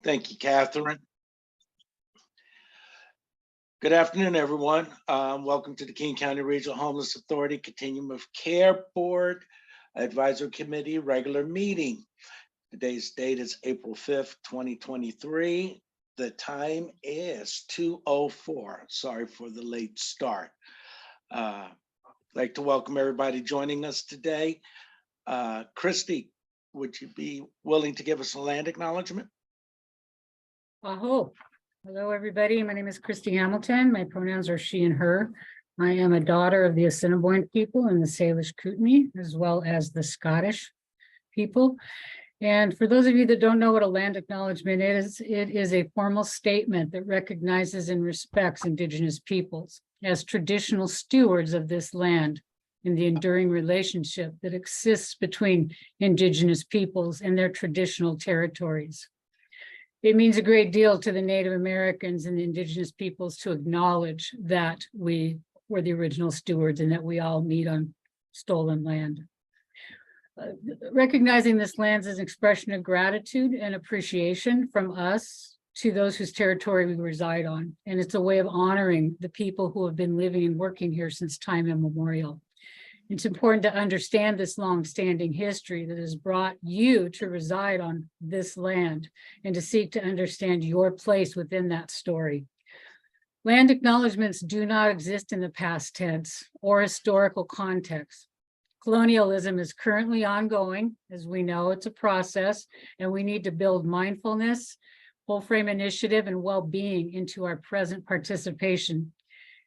Thank you, Catherine. Good afternoon, everyone. Welcome to the King County Regional Homeless Authority Continuum of Care Board Advisory Committee regular meeting. Today's date is April 5th, 2023. The time is 2:04. Sorry for the late start. I'd like to welcome everybody joining us today. Christy, would you be willing to give us a land acknowledgement? Aho. Hello, everybody. My name is Christy Hamilton. My pronouns are she and her. I am a daughter of the Assiniboine people and the Salish Kootenai, as well as the Scottish people. And for those of you that don't know what a land acknowledgement is, it is a formal statement that recognizes and respects Indigenous peoples as traditional stewards of this land in the enduring relationship that exists between Indigenous peoples and their traditional territories. It means a great deal to the Native Americans and the Indigenous peoples to acknowledge that we were the original stewards and that we all meet on stolen land. Recognizing this land as an expression of gratitude and appreciation from us to those whose territory we reside on. And it's a way of honoring the people who have been living and working here since time immemorial. It's important to understand this long-standing history that has brought you to reside on this land and to seek to understand your place within that story. Land acknowledgements do not exist in the past tense or historical context. Colonialism is currently ongoing. As we know, it's a process, and we need to build mindfulness, full frame initiative, and well-being into our present participation.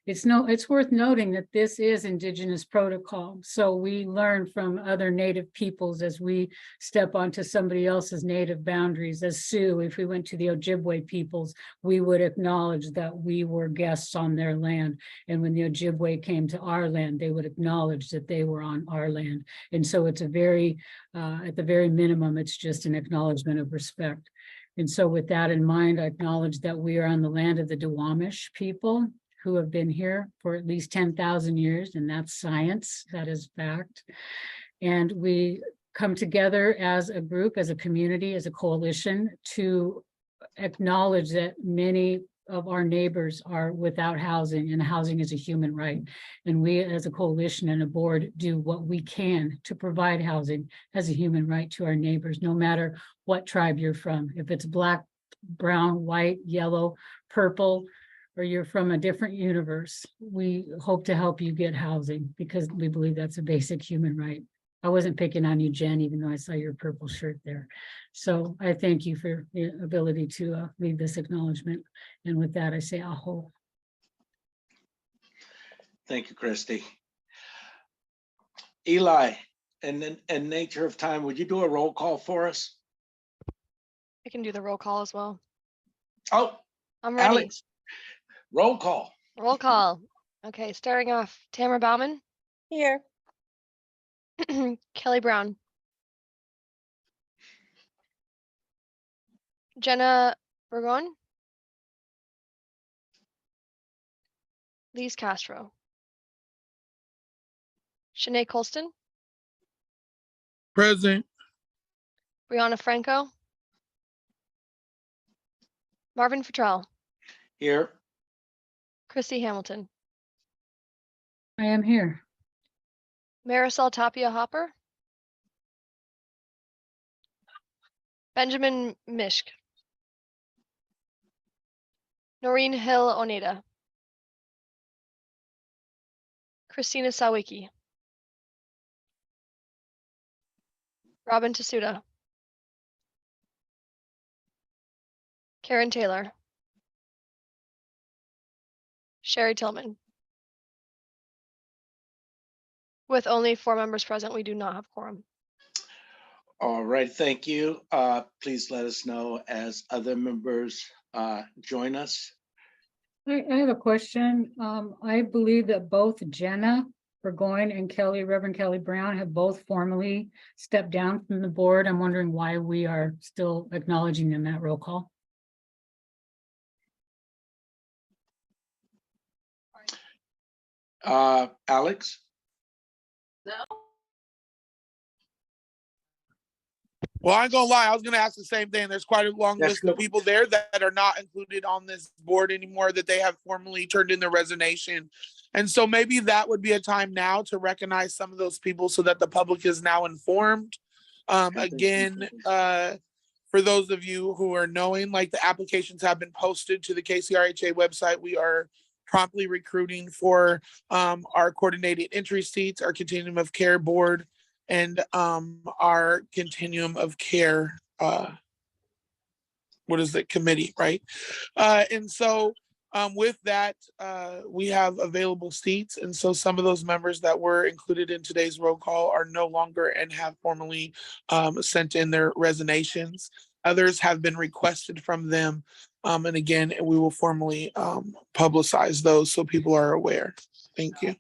It's worth noting that this is Indigenous protocol. So we learn from other Native peoples as we step onto somebody else's Native boundaries. As Sioux, if we went to the Ojibwe peoples, we would acknowledge that we were guests on their land. And when the Ojibwe came to our land, they would acknowledge that they were on our land. And so it's a very, at the very minimum, it's just an acknowledgement of respect. And so with that in mind, I acknowledge that we are on the land of the Duwamish people, who have been here for at least 10,000 years, and that's science, that is fact. And we come together as a group, as a community, as a coalition to acknowledge that many of our neighbors are without housing, and housing is a human right. And we as a coalition and a board do what we can to provide housing as a human right to our neighbors, no matter what tribe you're from. If it's black, brown, white, yellow, purple, or you're from a different universe, we hope to help you get housing because we believe that's a basic human right. I wasn't picking on you, Jen, even though I saw your purple shirt there. So I thank you for the ability to lead this acknowledgement. And with that, I say aho. Thank you, Christy. Eli, in nature of time, would you do a roll call for us? I can do the roll call as well. Oh, I'm ready. Alex, roll call. Roll call. Okay, starting off, Tamara Bauman. Here. Kelly Brown. Jenna Burgon. Lise Castro. Shanae Colston. Present. Brianna Franco. Marvin Futrell. Here. Christy Hamilton. I am here. Marisol Tapia Hopper. Benjamin Mishk. Noreen Hill Oneda. Christina Sawicki. Robin Tasuda. Karen Taylor. Sherry Tillman. With only 4 members present, we do not have quorum. All right, thank you. Please let us know as other members join us. I have a question. I believe that both Jenna Burgoyne and Reverend Kelly Brown have both formally stepped down from the board. I'm wondering why we are still acknowledging them at roll call. Alex? No. Well, I ain't gonna lie, I was gonna ask the same thing. There's quite a long Yes, list of no. people there that are not included on this board anymore, that they have formally turned in their resignation. And so maybe that would be a time now to recognize some of those people so that the public is now informed. Again, for those of you who are knowing, like the applications have been posted to the KCRHA website. We are promptly recruiting for our coordinated entry seats, our continuum of care board, and our continuum of care what is it, committee, right? And so with that, we have available seats. And so some of those members that were included in today's roll call are no longer and have formally sent in their resignations. Others have been requested from them. And again, we will formally publicize those so people are aware. Thank you.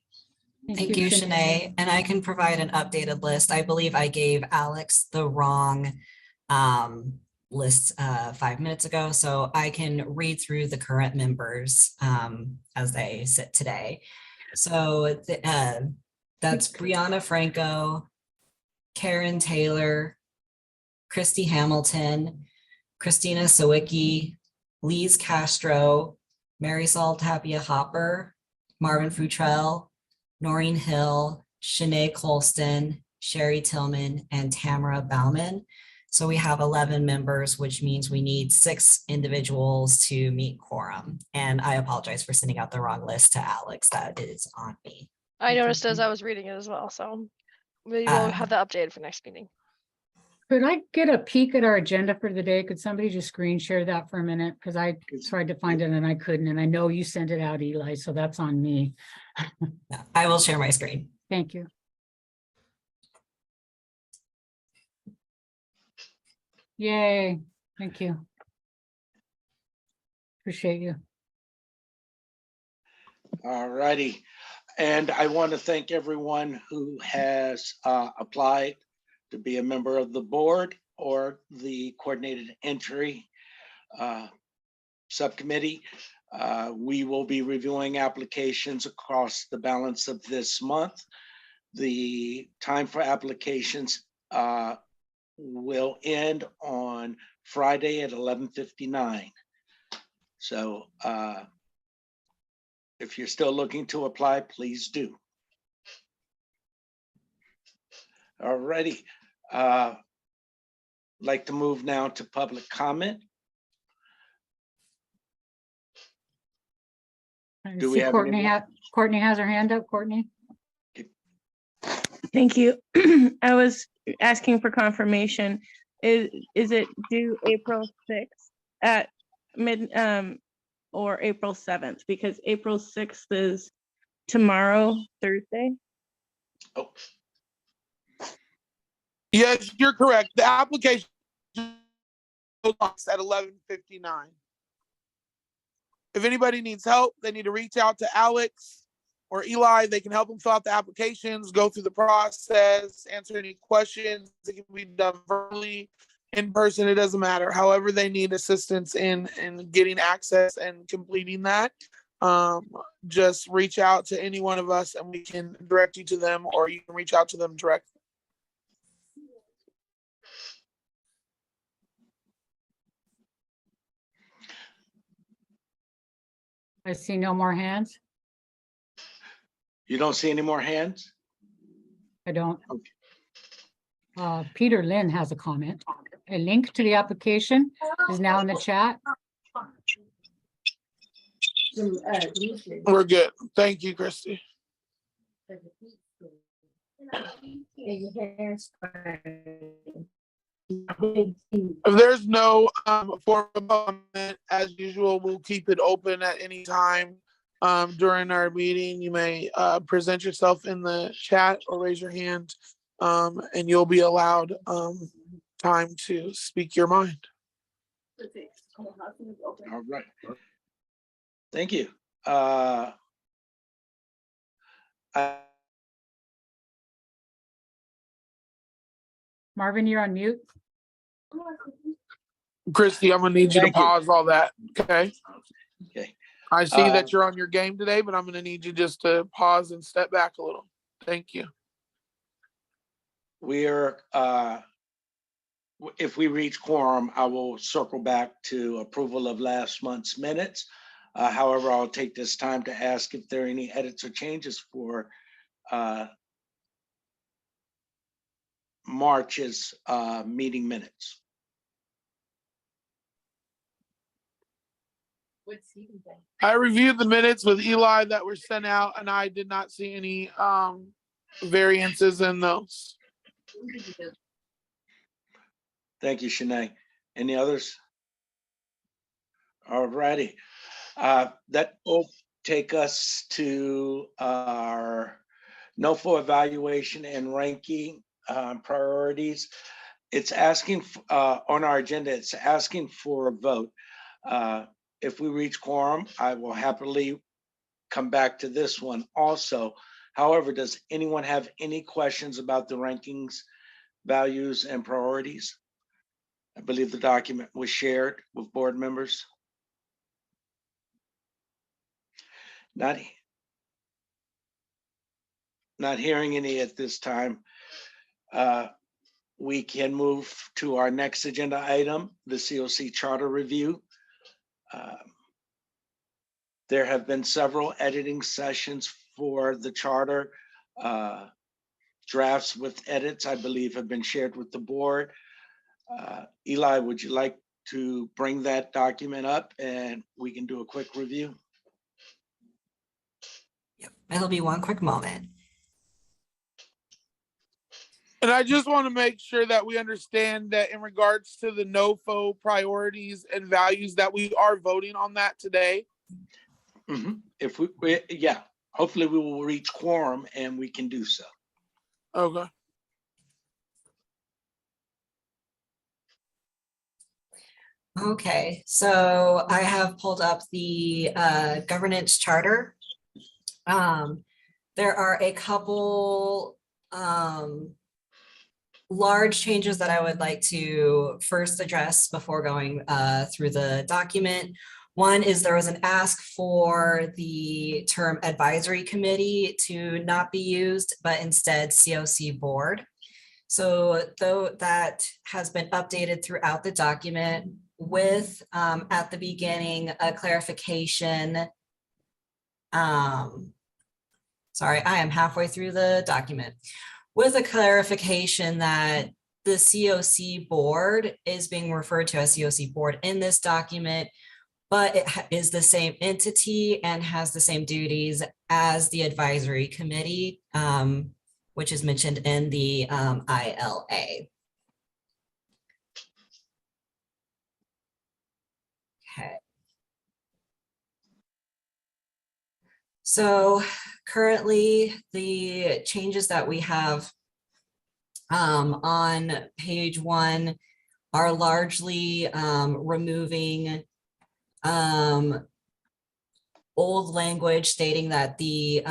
Thank you, Shanae. And I can provide an updated list. I believe I gave Alex the wrong list 5 minutes ago, so I can read through the current members as they sit today. So that's Brianna Franco, Karen Taylor, Christy Hamilton, Christina Sawicki, Lise Castro, Marisol Tapia Hopper, Marvin Futrell, Noreen Hill, Shanae Colston, Sherry Tillman, and Tamara Bauman. So we have 11 members, which means we need 6 individuals to meet quorum. And I apologize for sending out the wrong list to Alex. That is on me. I noticed as I was reading it as well, so we will have that updated for next meeting. Could I get a peek at our agenda for the day? Could somebody just screen share that for a minute? Because I tried to find it and I couldn't, and I know you sent it out, Eli, so that's on me. Yeah, I will share my screen. Thank you. Yay, thank you. Appreciate you. All righty. And I want to thank everyone who has applied to be a member of the board or the coordinated entry subcommittee. We will be reviewing applications across the balance of this month. The time for applications will end on Friday at 11:59. So if you're still looking to apply, please do. All righty. Like to move now to public comment. I Do we see have Courtney anyone? Courtney has her hand up. Courtney. Thank you. I was asking for confirmation. Is it due April 6th at mid or April 7th? Because April 6th is tomorrow, Thursday. Oh, Yes, you're correct. The application at 11:59. If anybody needs help, they need to reach out to Alex or Eli. They can help them fill out the applications, go through the process, answer any questions. It can be done verbally, in person, it doesn't matter. However they need assistance in getting access and completing that, just reach out to any one of us and we can direct you to them, or you can reach out to them directly. I see no more hands. you don't see any more hands? I don't. Okay. Peter Lynn has a comment. A link to the application is now in the chat. We're good. Thank you, Christy. If there's no form of comment, as usual, we'll keep it open at any time during our meeting. You may present yourself in the chat or raise your hand, and you'll be allowed time to speak your mind. All right. Thank you. Marvin, you're on mute. Christy, I'm gonna need you to Thank you. pause all that, okay? Okay. I see that you're on your game today, but I'm gonna need you just to pause and step back a little. Thank you. We are if we reach quorum, I will circle back to approval of last month's minutes. However, I'll take this time to ask if there are any edits or changes for March's meeting minutes. I reviewed the minutes with Eli that were sent out, and I did not see any variances in those. Thank you, Shanae. Any others? All righty. That will take us to our NOFO evaluation and ranking priorities. It's asking on our agenda, it's asking for a vote. If we reach quorum, I will happily come back to this one also. However, does anyone have any questions about the rankings, values, and priorities? I believe the document was shared with board members. Not hearing any at this time. We can move to our next agenda item, the COC charter review. There have been several editing sessions for the charter. Drafts with edits, I believe, have been shared with the board. Eli, would you like to bring that document up and we can do a quick review? Yep, it'll be one quick moment. And I just want to make sure that we understand that in regards to the NOFO priorities and values that we are voting on that today. If yeah, hopefully we will reach quorum and we can do so. Okay. Okay, so I have pulled up the governance charter. There are a couple large changes that I would like to first address before going through the document. One is there was an ask for the term advisory committee to not be used, but instead COC board. So though that has been updated throughout the document with at the beginning a clarification. Sorry, I am halfway through the document. With a clarification that the COC board is being referred to as COC board in this document, but it is the same entity and has the same duties as the advisory committee, which is mentioned in the ILA. Okay. So currently the changes that we have on page 1 are largely removing old language stating that the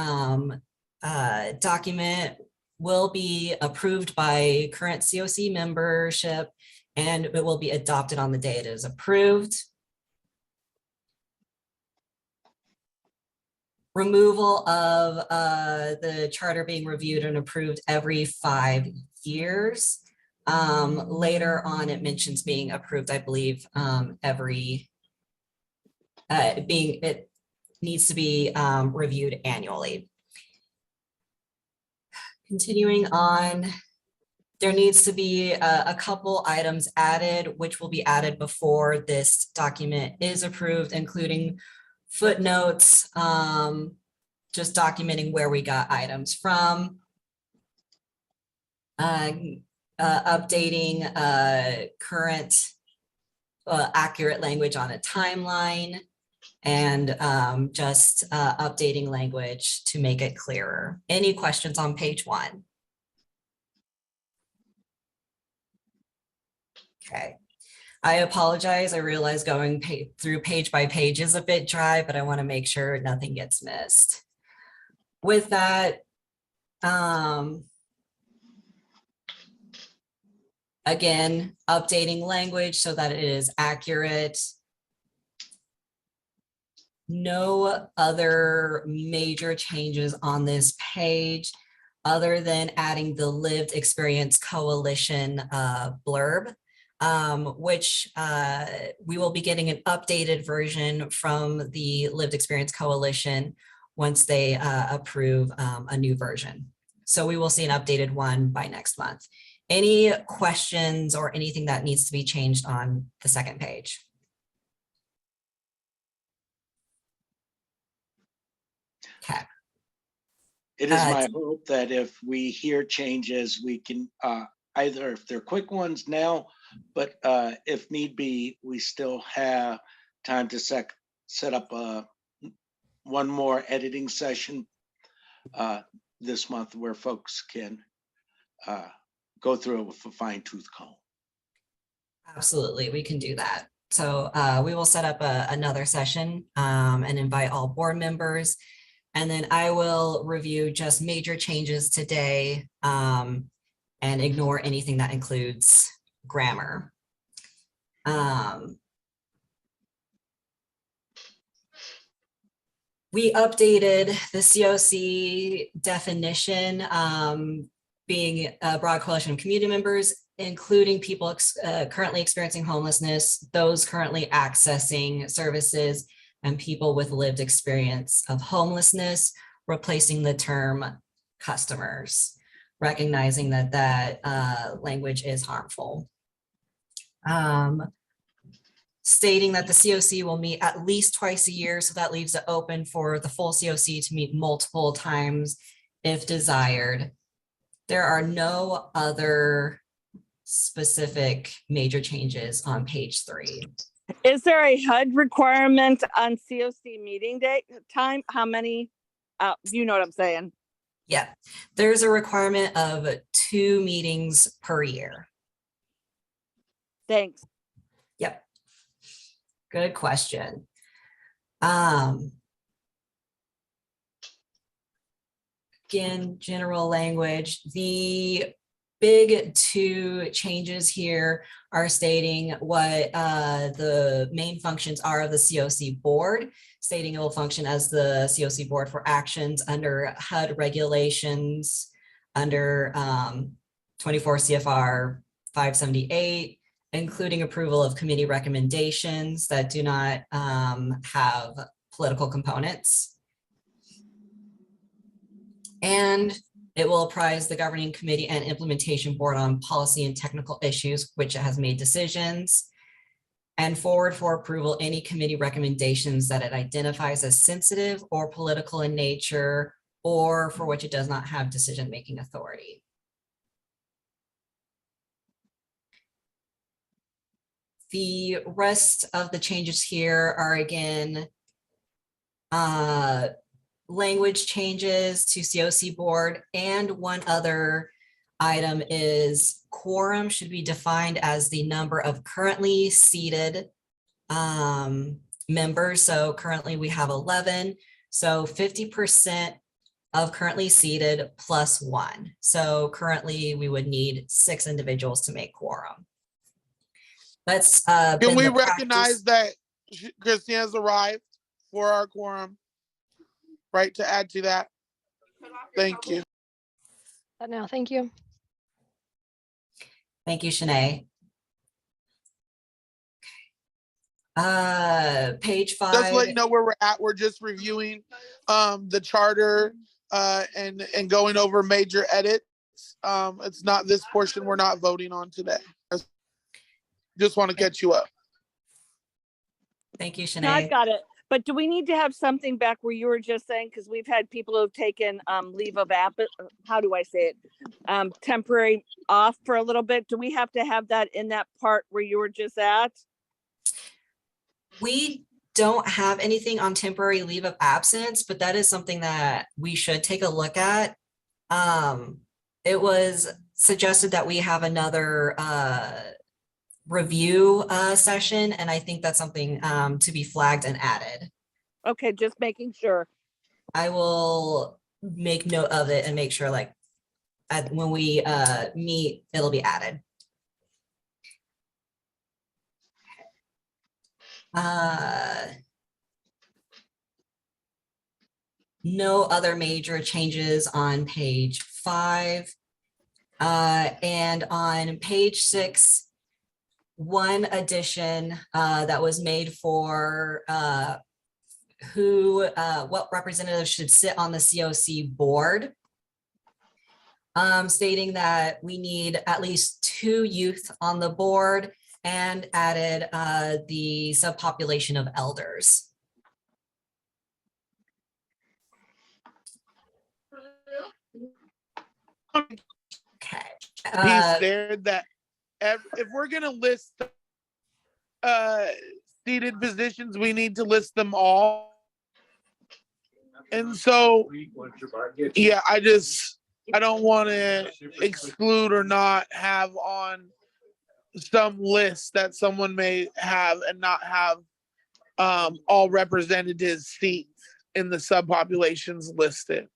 document will be approved by current COC membership and it will be adopted on the day it is approved. Removal of the charter being reviewed and approved every 5 years. Later on, it mentions being approved, I believe, it needs to be reviewed annually. Continuing on, there needs to be a couple items added, which will be added before this document is approved, including footnotes, just documenting where we got items from, updating current accurate language on a timeline, and just updating language to make it clearer. Any questions on page 1? Okay. I apologize. I realize going through page by page is a bit dry, but I want to make sure nothing gets missed. With that, again, updating language so that it is accurate. No other major changes on this page other than adding the Lived Experience Coalition blurb. which we will be getting an updated version from the Lived Experience Coalition once they approve a new version. So we will see an updated one by next month. Any questions or anything that needs to be changed on the second page? Okay. It is my hope that if we hear changes, we can either, if they're quick ones now, but if need be, we still have time to set up one more editing session this month where folks can go through it with a fine tooth comb. Absolutely, we can do that. So we will set up another session and invite all board members. And then I will review just major changes today and ignore anything that includes grammar. We updated the COC definition, being a broad coalition of community members, including people currently experiencing homelessness, those currently accessing services, and people with lived experience of homelessness, replacing the term customers, recognizing that language is harmful. Stating that the COC will meet at least twice a year, so that leaves it open for the full COC to meet multiple times if desired. There are no other specific major changes on page 3. Is there a HUD requirement on COC meeting date time? How many, you know what I'm saying? Yeah, there's a requirement of 2 meetings per year. Thanks. Yep. Good question. Again, general language. The big 2 changes here are stating what the main functions are of the COC board, stating it will function as the COC board for actions under HUD regulations under 24 CFR 578, including approval of committee recommendations that do not have political components. And it will apprise the governing committee and implementation board on policy and technical issues, which it has made decisions, and forward for approval any committee recommendations that it identifies as sensitive or political in nature, or for which it does not have decision-making authority. The rest of the changes here are, again, language changes to COC board, and one other item is quorum should be defined as the number of currently seated members. So currently we have 11, so 50% of currently seated plus 1. So currently we would need 6 individuals to make quorum. Let's Can we recognize that Christina's arrived for our quorum? Right, to add to that. Thank you. But now, thank you. Thank you, Shanae. Page 5. Just to let you know where we're at. We're just reviewing the charter and going over major edits. It's not this portion we're not voting on today. Just want to catch you up. Thank you, No, I've Shanae. got it. But do we need to have something back where you were just saying, because we've had people who've taken leave of absence, how do I say it? Temporary off for a little bit. Do we have to have that in that part where you were just at? We don't have anything on temporary leave of absence, but that is something that we should take a look at. It was suggested that we have another review session, and I think that's something to be flagged and added. Okay, just making sure. I will make note of it and make sure, like, when we meet, it'll be added. No other major changes on page 5. And on page 6, one addition that was made for what representatives should sit on the COC board, stating that we need at least 2 youth on the board, and added the subpopulation of elders. Okay. Piece there that if we're gonna list seated positions, we need to list them all. And so, yeah, I don't want to exclude or not have on some list that someone may have and not have all representatives seats in the subpopulations listed.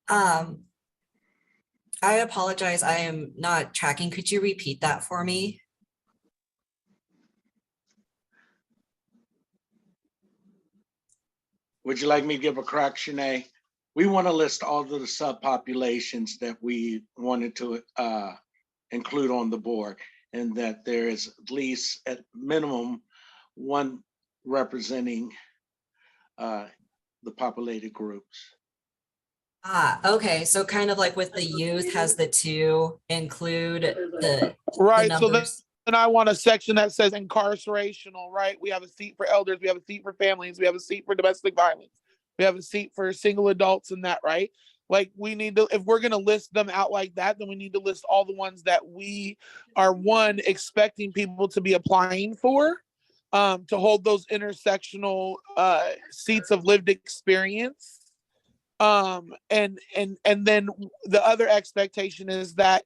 I apologize, I am not tracking. Could you repeat that for me? Would you like me to give a crack, Shanae? We want to list all of the subpopulations that we wanted to include on the board, and that there is at least at minimum one representing the populated groups. Okay, so kind of like with the youth has the 2 include the Right, so numbers. then I want a section that says incarcerational, right? We have a seat for elders, we have a seat for families, we have a seat for domestic violence, we have a seat for single adults and that, right? Like we need to, if we're gonna list them out like that, then we need to list all the ones that we are, one, expecting people to be applying for, to hold those intersectional seats of lived experience. And then the other expectation is that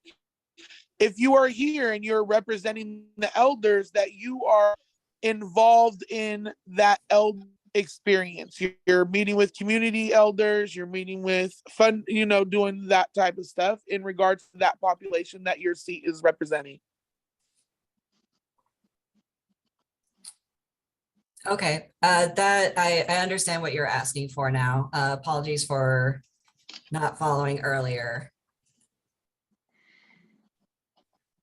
if you are here and you're representing the elders, that you are involved in that elder experience. You're meeting with community elders, you're meeting with fun, doing that type of stuff in regards to that population that your seat is representing. Okay, that I understand what you're asking for now. Apologies for not following earlier.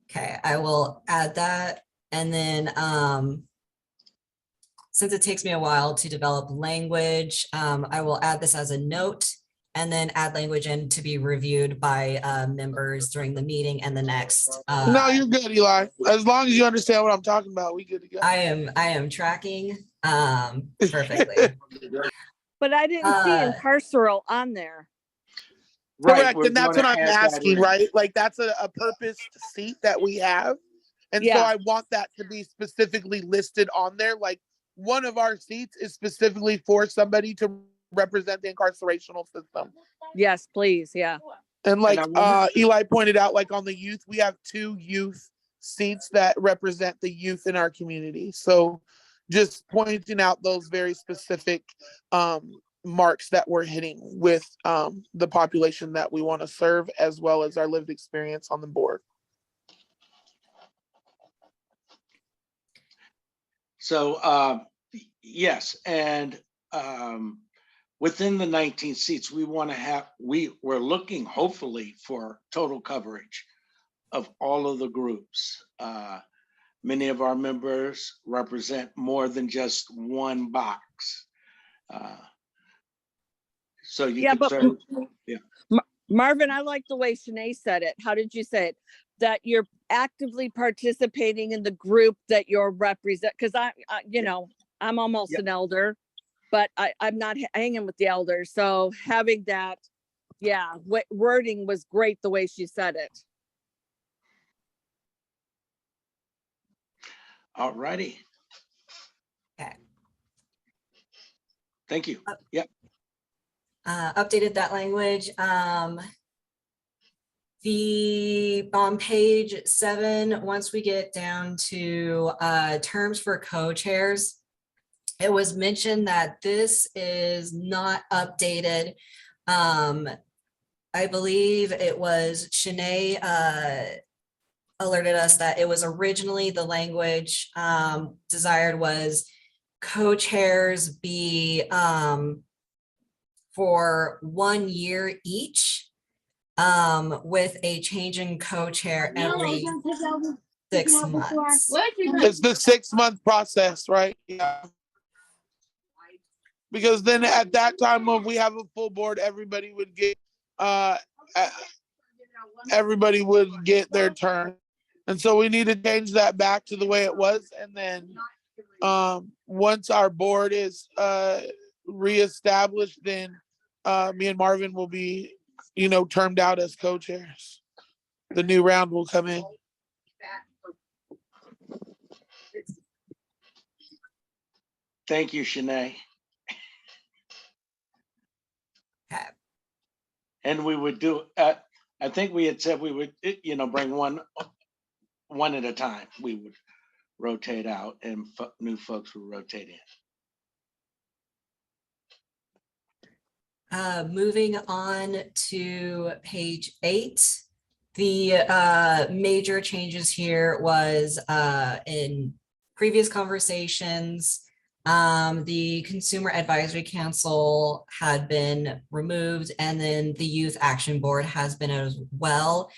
Okay, I will add that. And then since it takes me a while to develop language, I will add this as a note and then add language in to be reviewed by members during the meeting and the next. No, you're good, Eli. As long as you understand what I'm talking about, we good to go. I am tracking perfectly. But I didn't see incarceral on there. Correct, we're and that's gonna what I'm add that asking, in. right? Like that's a purposed seat that we have. And so Yeah. I want that to be specifically listed on there. Like one of our seats is specifically for somebody to represent the incarcerational system. Yes, please. Yeah. And like And I wonder- Eli pointed out, like on the youth, we have 2 youth seats that represent the youth in our community. So just pointing out those very specific marks that we're hitting with the population that we want to serve, as well as our lived experience on the board. So yes, and within the 19 seats, we want to have, we're looking hopefully for total coverage of all of the groups. Many of our members represent more than just one box. So you Yeah, could but serve, Marvin, I like the way Shanae said it. How did you say it? That you're actively participating in the group that you're represent. Because I'm almost Yep. an elder, but I'm not hanging with the elders. So having that, wording was great the way she said it. all righty. Okay. Thank you. Updated that language. On page 7, once we get down to terms for co-chairs, it was mentioned that this is not updated. I believe it was Shanae alerted us that it was originally the language desired was co-chairs be for 1 year each. with a change in co-chair every 6 months. It's the 6-month process, right? Yeah. Because then at that time when we have a full board, everybody would get their turn. And so we need to change that back to the way it was. And then once our board is reestablished, then me and Marvin will be, termed out as co-chairs. The new round will come in. Thank you, Shanae. Okay. And we would do, I think we had said we would, bring one at a time. We would rotate out and new folks would rotate in. Moving on to page 8. The major changes here was in previous conversations, the Consumer Advisory Council had been removed, and then the Youth Action Board has been as well.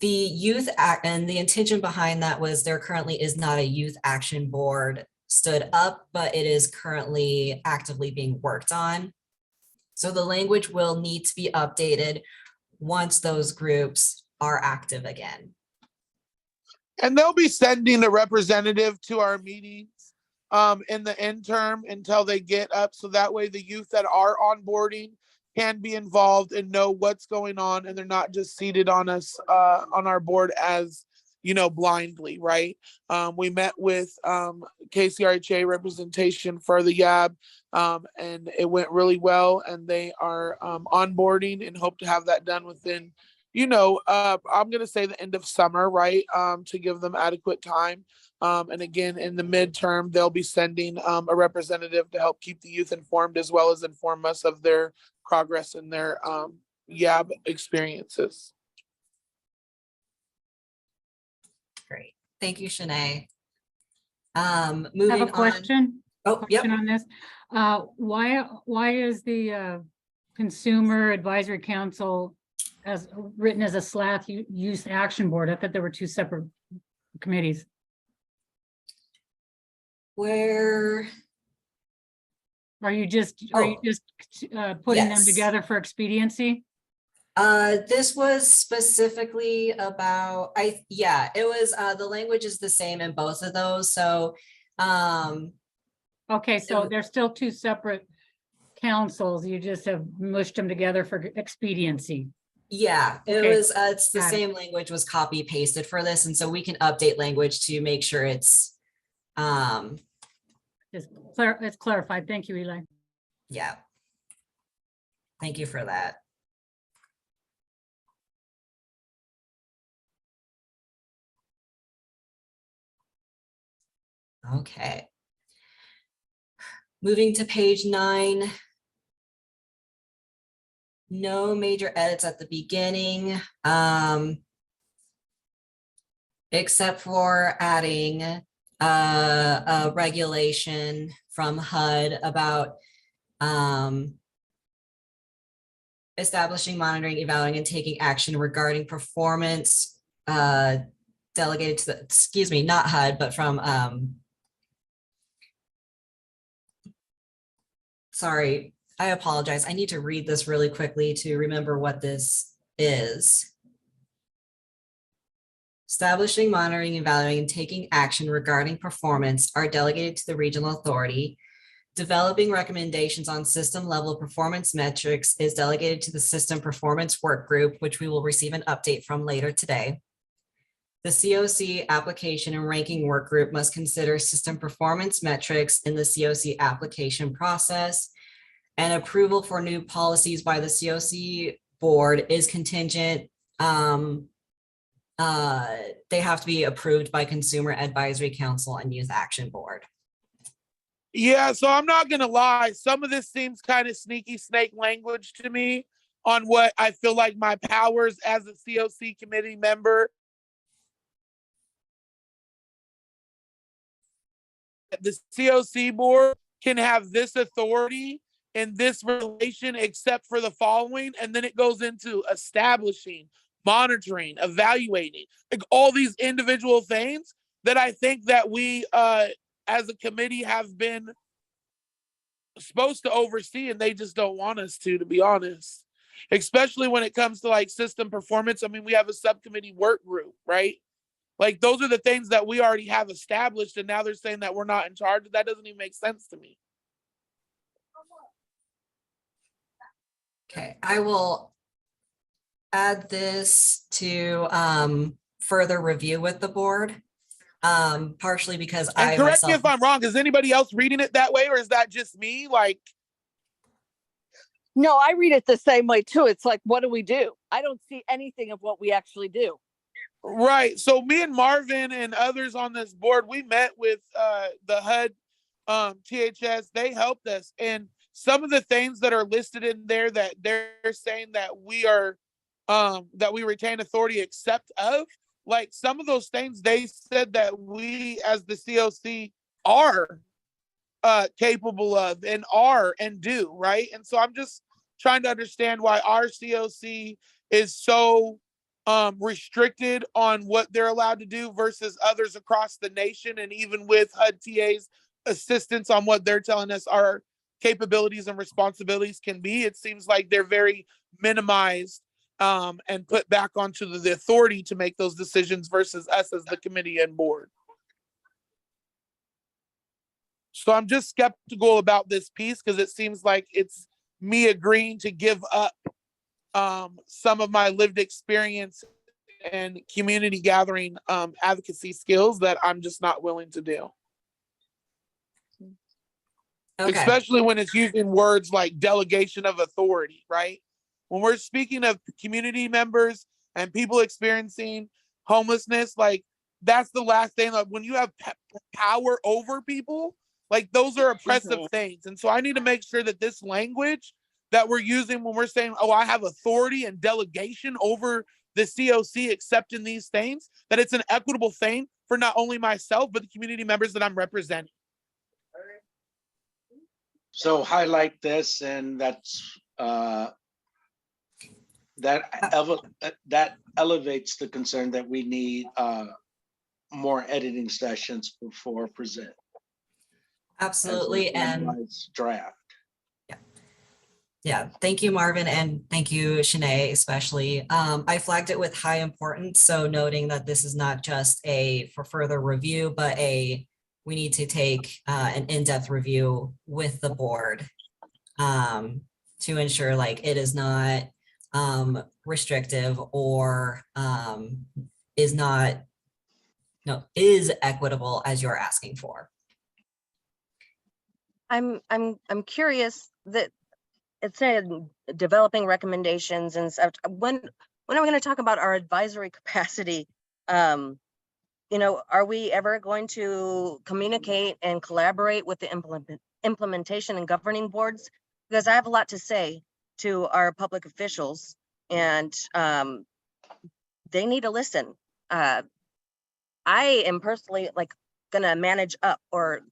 The Youth Act and the intention behind that was there currently is not a Youth Action Board stood up, but it is currently actively being worked on. So the language will need to be updated once those groups are active again. And they'll be sending a representative to our meetings in the interim until they get up. So that way the youth that are onboarding can be involved and know what's going on, and they're not just seated on us on our board as blindly, right? We met with KCRHA representation for the YAB, and it went really well, and they are onboarding and hope to have that done within I'm going to say the end of summer, right? To give them adequate time. And again, in the midterm, they'll be sending a representative to help keep the youth informed, as well as inform us of their progress and their YAB experiences. Great. Thank you, Shanae. I Moving have a question. on. Oh, yep. On this. Why is the Consumer Advisory Council as written as a SLATH Youth Action Board? I thought there were two separate committees. Where Are you just putting them together for expediency? This was specifically about, it was, the language is the same in both of those. So, okay, so they're still two separate councils. You just have mushed them together for expediency. Yeah, it Okay. was, it's the same language was copy pasted for this. And so we can update language to make sure it's, It's clarified. Thank you, Eli. yeah. Thank you for that. Okay. Moving to page 9. No major edits at the beginning, except for adding a regulation from HUD about establishing, monitoring, evaluating, and taking action regarding performance delegated to the, not HUD, but from, sorry, I apologize. I need to read this really quickly to remember what this is. Establishing, monitoring, evaluating, and taking action regarding performance are delegated to the regional authority. Developing recommendations on system level performance metrics is delegated to the system performance work group, which we will receive an update from later today. The COC application and ranking work group must consider system performance metrics in the COC application process. And approval for new policies by the COC board is contingent. They have to be approved by Consumer Advisory Council and Youth Action Board. Yeah, so I'm not gonna lie. Some of this seems kind of sneaky snake language to me on what I feel like my powers as a COC committee member. The COC board can have this authority in this relation except for the following. And then it goes into establishing, monitoring, evaluating, like all these individual things that I think that we as a committee have been supposed to oversee, and they just don't want us to be honest. Especially when it comes to like system performance. I mean, we have a subcommittee work group, right? Like those are the things that we already have established, and now they're saying that we're not in charge. That doesn't even make sense to me. Okay, I will add this to further review with the board. Partially because And I correct me myself, if I'm wrong. Is anybody else reading it that way, or is that just me? Like, No, I read it the same way too. It's like, what do we do? I don't see anything of what we actually do. right. So me and Marvin and others on this board, we met with the HUD THS. They helped us. And some of the things that are listed in there that they're saying that we are that we retain authority except of, like some of those things they said that we as the COC are capable of and are and do, right? And so I'm just trying to understand why our COC is so restricted on what they're allowed to do versus others across the nation, and even with HUD TA's assistance on what they're telling us our capabilities and responsibilities can be. It seems like they're very minimized and put back onto the authority to make those decisions versus us as the committee and board. So I'm just skeptical about this piece because it seems like it's me agreeing to give up some of my lived experience and community gathering advocacy skills that I'm just not willing to do. okay, Especially when it's using words like delegation of authority, right? When we're speaking of community members and people experiencing homelessness, like that's the last thing. Like when you have power over people, like those are oppressive things. And so I need to make sure that this language that we're using when we're saying, oh, I have authority and delegation over the COC accepting these things, that it's an equitable thing for not only myself, but the community members that I'm representing. So highlight this, and that's that elevates the concern that we need more editing sessions before present. absolutely. And Draft. yeah, thank you, Marvin, and thank you, Shanae, especially. I flagged it with high importance, so noting that this is not just for further review, but we need to take an in-depth review with the board to ensure like it is not restrictive or is equitable as you're asking for. I'm curious that it said developing recommendations and stuff. When are we going to talk about our advisory capacity? You know, are we ever going to communicate and collaborate with the implementation and governing boards? Because I have a lot to say to our public officials, and they need to listen. I am personally like gonna manage up or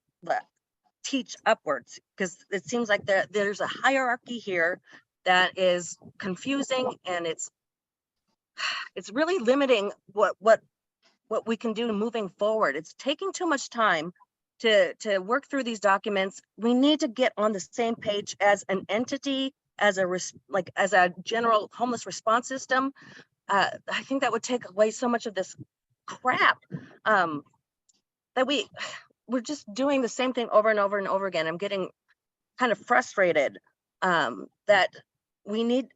teach upwards, because it seems like there's a hierarchy here that is confusing, and it's really limiting what we can do moving forward. It's taking too much time to work through these documents. We need to get on the same page as an entity, as a general homeless response system. I think that would take away so much of this crap that we're just doing the same thing over and over and over again. I'm getting kind of frustrated that we need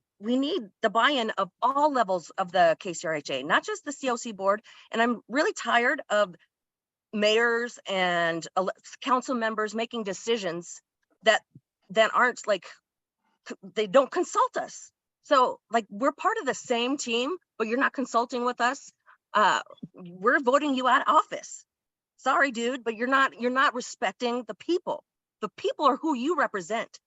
the buy-in of all levels of the KCRHA, not just the COC board. And I'm really tired of mayors and council members making decisions that aren't like, they don't consult us. So like, we're part of the same team, but you're not consulting with us. We're voting you out of office. Sorry, dude, but you're not respecting the people. The people are who you represent.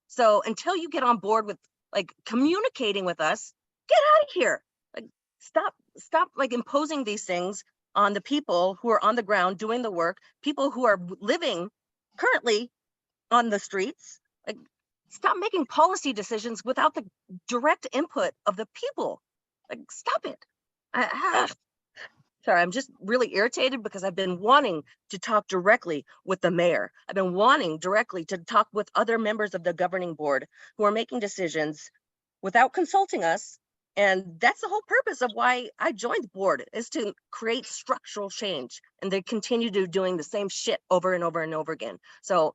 So until you get on board with like communicating with us, get out of here. Like stop like imposing these things on the people who are on the ground doing the work, people who are living currently on the streets. Like stop making policy decisions without the direct input of the people. Like, stop it. Sorry, I'm just really irritated because I've been wanting to talk directly with the mayor. I've been wanting directly to talk with other members of the governing board who are making decisions without consulting us. And that's the whole purpose of why I joined the board, is to create structural change. And they continue to doing the same shit over and over and over again. So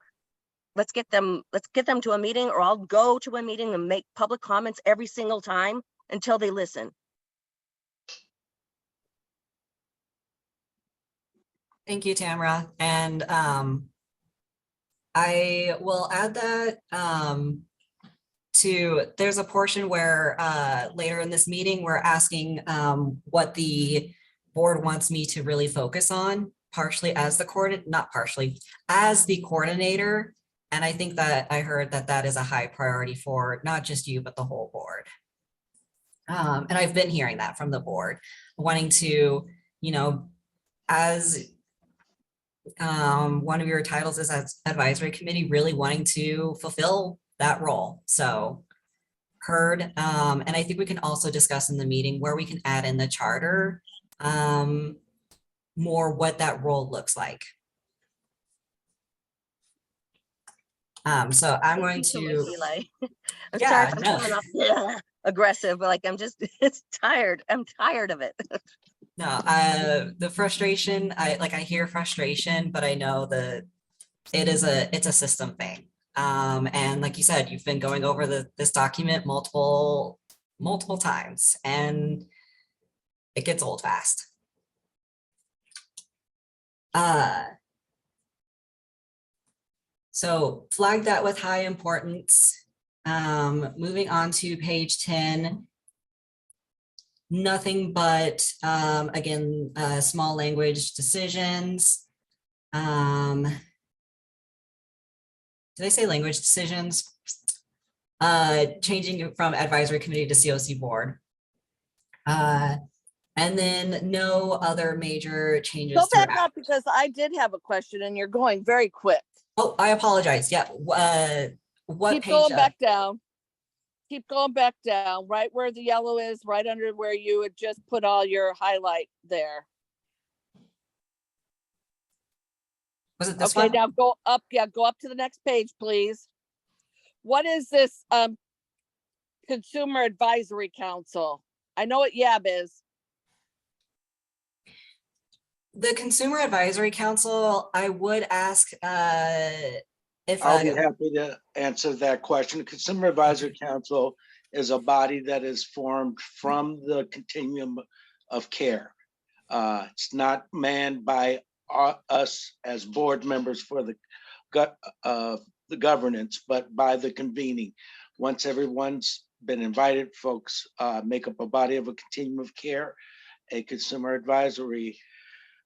let's get them to a meeting, or I'll go to a meeting and make public comments every single time until they listen. Thank you, Tamara. And I will add that there's a portion where later in this meeting, we're asking what the board wants me to really focus on, partially as the as the coordinator. And I think that I heard that that is a high priority for not just you, but the whole board. And I've been hearing that from the board, wanting to, as one of your titles is as advisory committee, really wanting to fulfill that role. So heard, and I think we can also discuss in the meeting where we can add in the charter more what that role looks like. So I'm going to, Eli. I'm yeah, sorry for no. coming off aggressive, but like, I'm just, it's tired. I'm tired of it. No, the frustration, I hear frustration, but I know that it's a system thing. And like you said, you've been going over this document multiple times, and it gets old fast. So flag that with high importance. Moving on to page 10. Nothing but, again, small language decisions. Did I say language decisions? Changing from advisory committee to COC board. And then no other major changes. Go back throughout. up, because I did have a question and you're going very quick. Oh, I apologize. Yeah. What Keep page? going back down. Keep going back down, right where the yellow is, right under where you had just put all your highlight there. Was it this Okay, one? now go up. Yeah, go up to the next page, please. What is this Consumer Advisory Council? I know what YAB is. The Consumer Advisory Council, I would ask if I'll be happy to answer that question. The Consumer Advisory Council is a body that is formed from the continuum of care. It's not manned by us as board members for the governance, but by the convening. Once everyone's been invited, folks make up a body of a continuum of care. A Consumer Advisory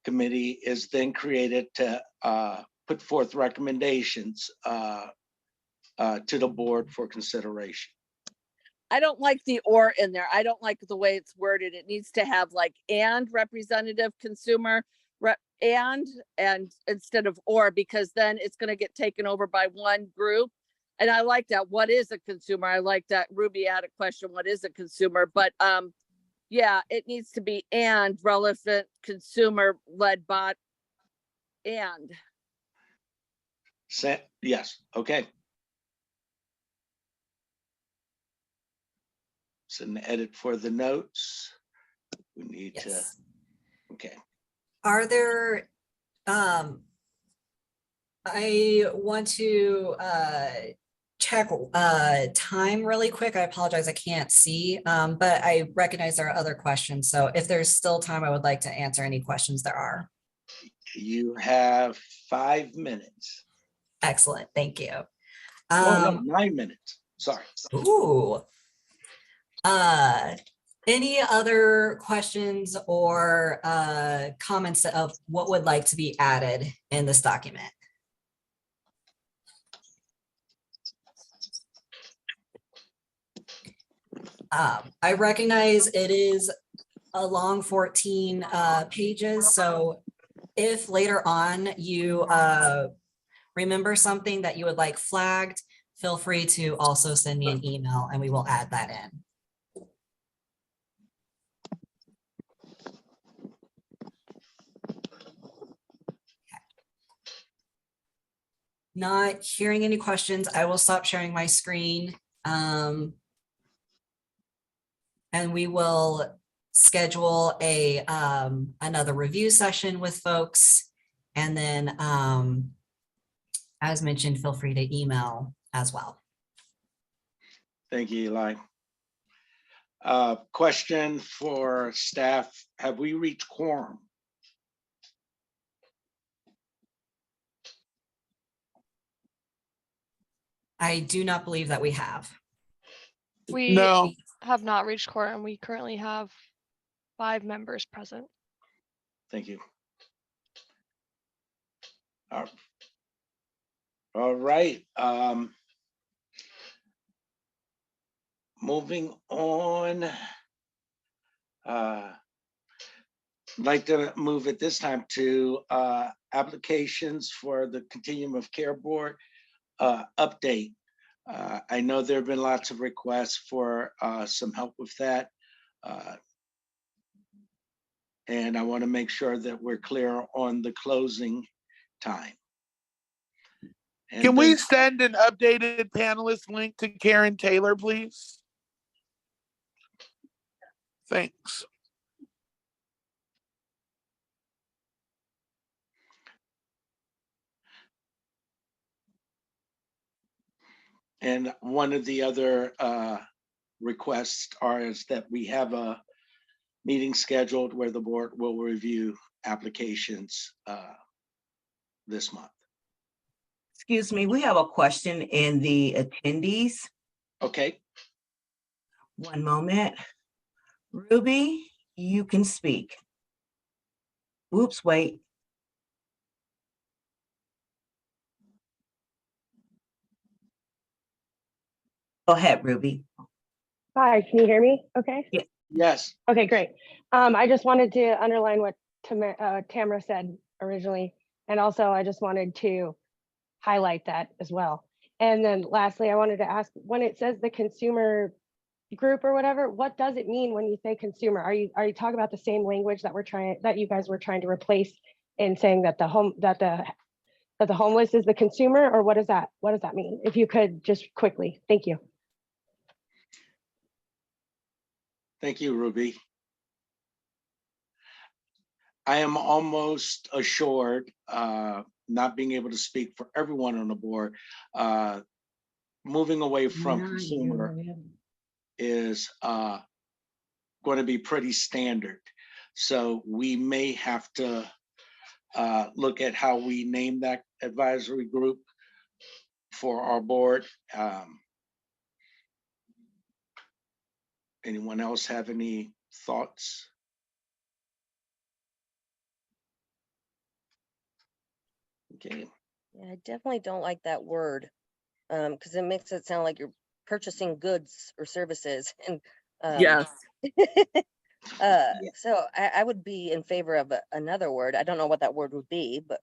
Committee is then created to put forth recommendations to the board for consideration. I don't like the or in there. I don't like the way it's worded. It needs to have like and representative consumer and instead of or, because then it's going to get taken over by one group. And I like that. What is a consumer? I like that Ruby had a question. What is a consumer? But yeah, it needs to be and relevant consumer led bot and. Yes, okay. It's an edit for the notes. We need yes. to, okay. Are there, I want to check time really quick. I apologize, I can't see, but I recognize there are other questions. So if there's still time, I would like to answer any questions there are. You have 5 minutes. Excellent, thank you. No, 9 minutes, sorry. Ooh. Any other questions or comments of what would like to be added in this document? I recognize it is a long 14 pages, so if later on you remember something that you would like flagged, feel free to also send me an email and we will add that in. Not hearing any questions, I will stop sharing my screen. And we will schedule another review session with folks. And then, as mentioned, feel free to email as well. Thank you, Eli. Question for staff, have we reached quorum? I do not believe that we have. We No, have not reached quorum. We currently have 5 members present. Thank you. All right. Moving on. I'd like to move at this time to applications for the Continuum of Care Board update. I know there have been lots of requests for some help with that. And I want to make sure that we're clear on the closing time. And can we then- send an updated panelist link to Karen Taylor, please? Thanks. And one of the other requests is that we have a meeting scheduled where the board will review applications this month. Excuse me, we have a question in the attendees. Okay, One moment. Ruby, you can speak. Oops, wait. Go ahead, Ruby. Hi, can you hear me? Okay. yes, Okay, great. I just wanted to underline what Tamara said originally. And also I just wanted to highlight that as well. And then lastly, I wanted to ask, when it says the consumer group or whatever, what does it mean when you say consumer? Are you talking about the same language that you guys were trying to replace in saying that the homeless is the consumer, or what does that mean? If you could just quickly, thank you. thank you, Ruby. I am almost assured, not being able to speak for everyone on the board, moving away from consumer is going to be pretty standard. So we may have to look at how we name that advisory group for our board. Anyone else have any thoughts? Okay, Yeah, I definitely don't like that word, because it makes it sound like you're purchasing goods or services and. Yes. So I would be in favor of another word. I don't know what that word would be, but.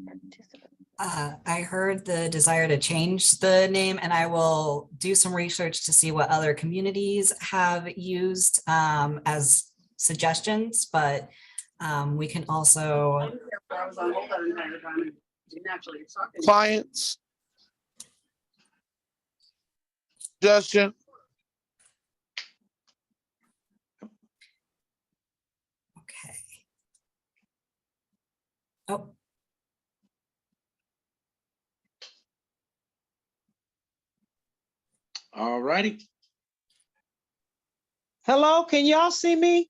Participant. I heard the desire to change the name, and I will do some research to see what other communities have used as suggestions, but we can also. Clients. Suggestion. Okay. Oh. all righty. Hello, can y'all see me?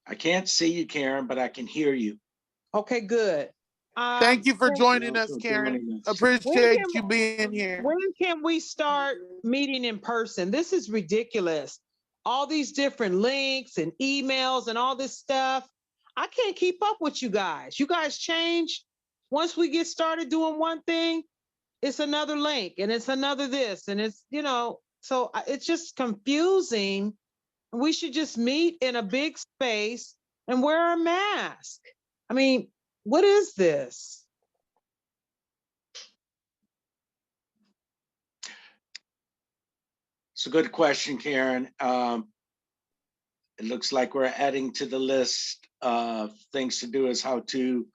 I can't see you, Karen, but I can hear you. Okay, good. Thank you for joining us, Also Karen. joining us. Appreciate you being here. When can we start meeting in person? This is ridiculous. All these different links and emails and all this stuff. I can't keep up with you guys. You guys change. Once we get started doing one thing, it's another link and it's another this and it's, so it's just confusing. We should just meet in a big space and wear a mask. I mean, what is this? It's a good question, Karen. It looks like we're adding to the list of things to do is how to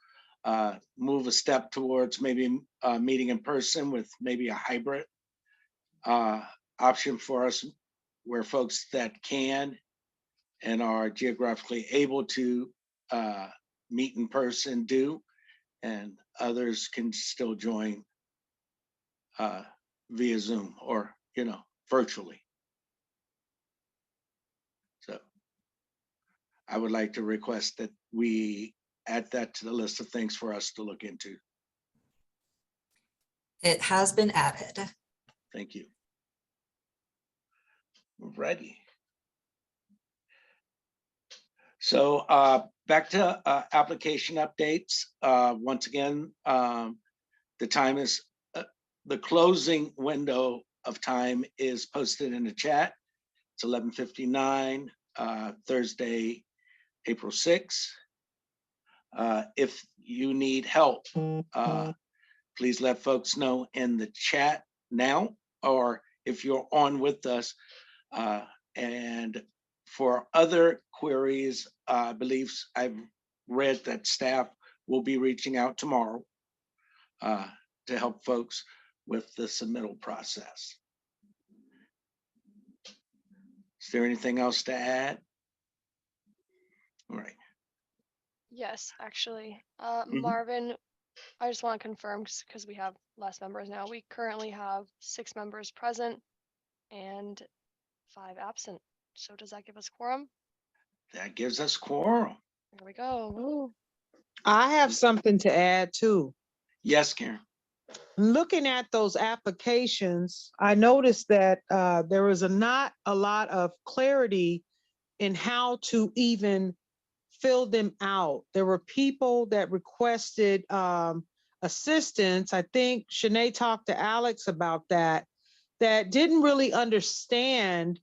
move a step towards maybe meeting in person with maybe a hybrid option for us, where folks that can and are geographically able to meet in person do, and others can still join via Zoom or, virtually. So I would like to request that we add that to the list of things for us to look into. It has been added. Thank you. Ready. So back to application updates. Once again, the time is, the closing window of time is posted in the chat. It's 11:59, Thursday, April 6th. If you need help, please let folks know in the chat now, or if you're on with us. And for other queries, I believe I've read that staff will be reaching out tomorrow to help folks with the submittal process. Is there anything else to add? All right. Yes, actually. Mhm. Marvin, I just want to confirm because we have less members now. We currently have 6 members present and 5 absent. So does that give us quorum? That gives us quorum. There we go. I have something to add too. Yes, Karen. Looking at those applications, I noticed that there was not a lot of clarity in how to even fill them out. There were people that requested assistance. I think Shanae talked to Alex about that didn't really understand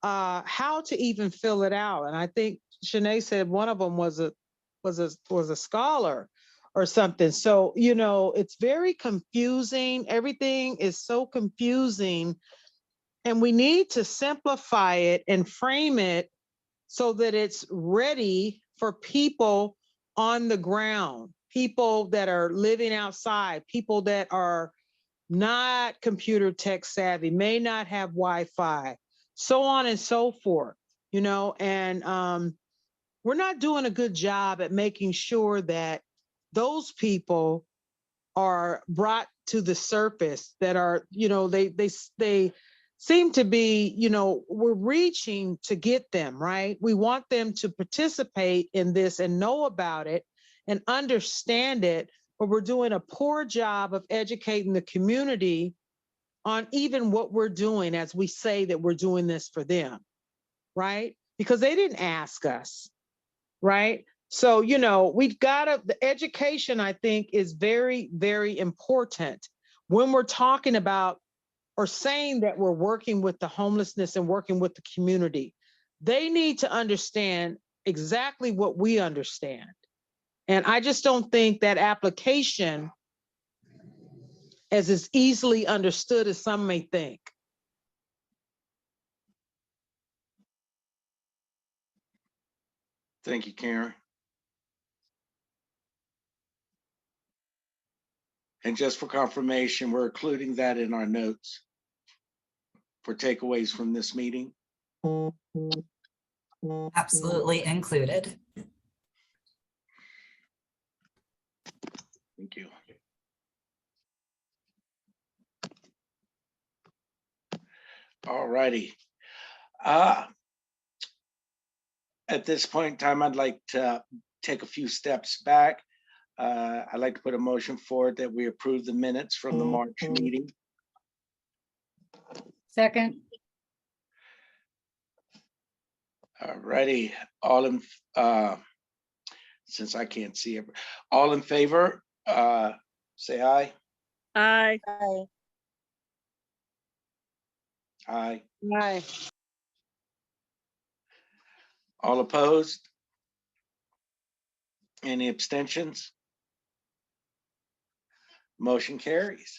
how to even fill it out. And I think Shanae said one of them was a scholar or something. So, it's very confusing. Everything is so confusing. And we need to simplify it and frame it so that it's ready for people on the ground, people that are living outside, people that are not computer tech savvy, may not have Wi-Fi, so on and so forth, and we're not doing a good job at making sure that those people are brought to the surface, that are, they seem to be, we're reaching to get them, right? We want them to participate in this and know about it and understand it, but we're doing a poor job of educating the community on even what we're doing as we say that we're doing this for them, right? Because they didn't ask us, right? So, the education, I think, is very, very important when we're talking about or saying that we're working with the homelessness and working with the community. They need to understand exactly what we understand. And I just don't think that application is easily understood as some may think. Thank you, Karen. And just for confirmation, we're including that in our notes for takeaways from this meeting. Absolutely included. Thank you. All righty. At this point in time, I'd like to take a few steps back. I'd like to put a motion forward that we approve the minutes from the March meeting. Second, All righty. Since I can't see it, all in favor, say aye. Aye. Aye. Aye. All opposed? Any abstentions? Motion carries.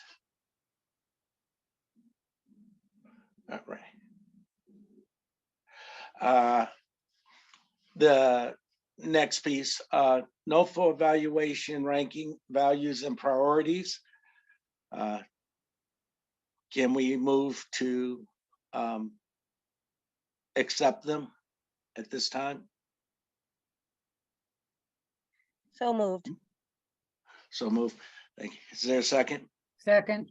All right. The next piece, NOFO evaluation, ranking, values, and priorities. Can we move to accept them at this time? So moved. So move. Thank you. Is there a second? Second,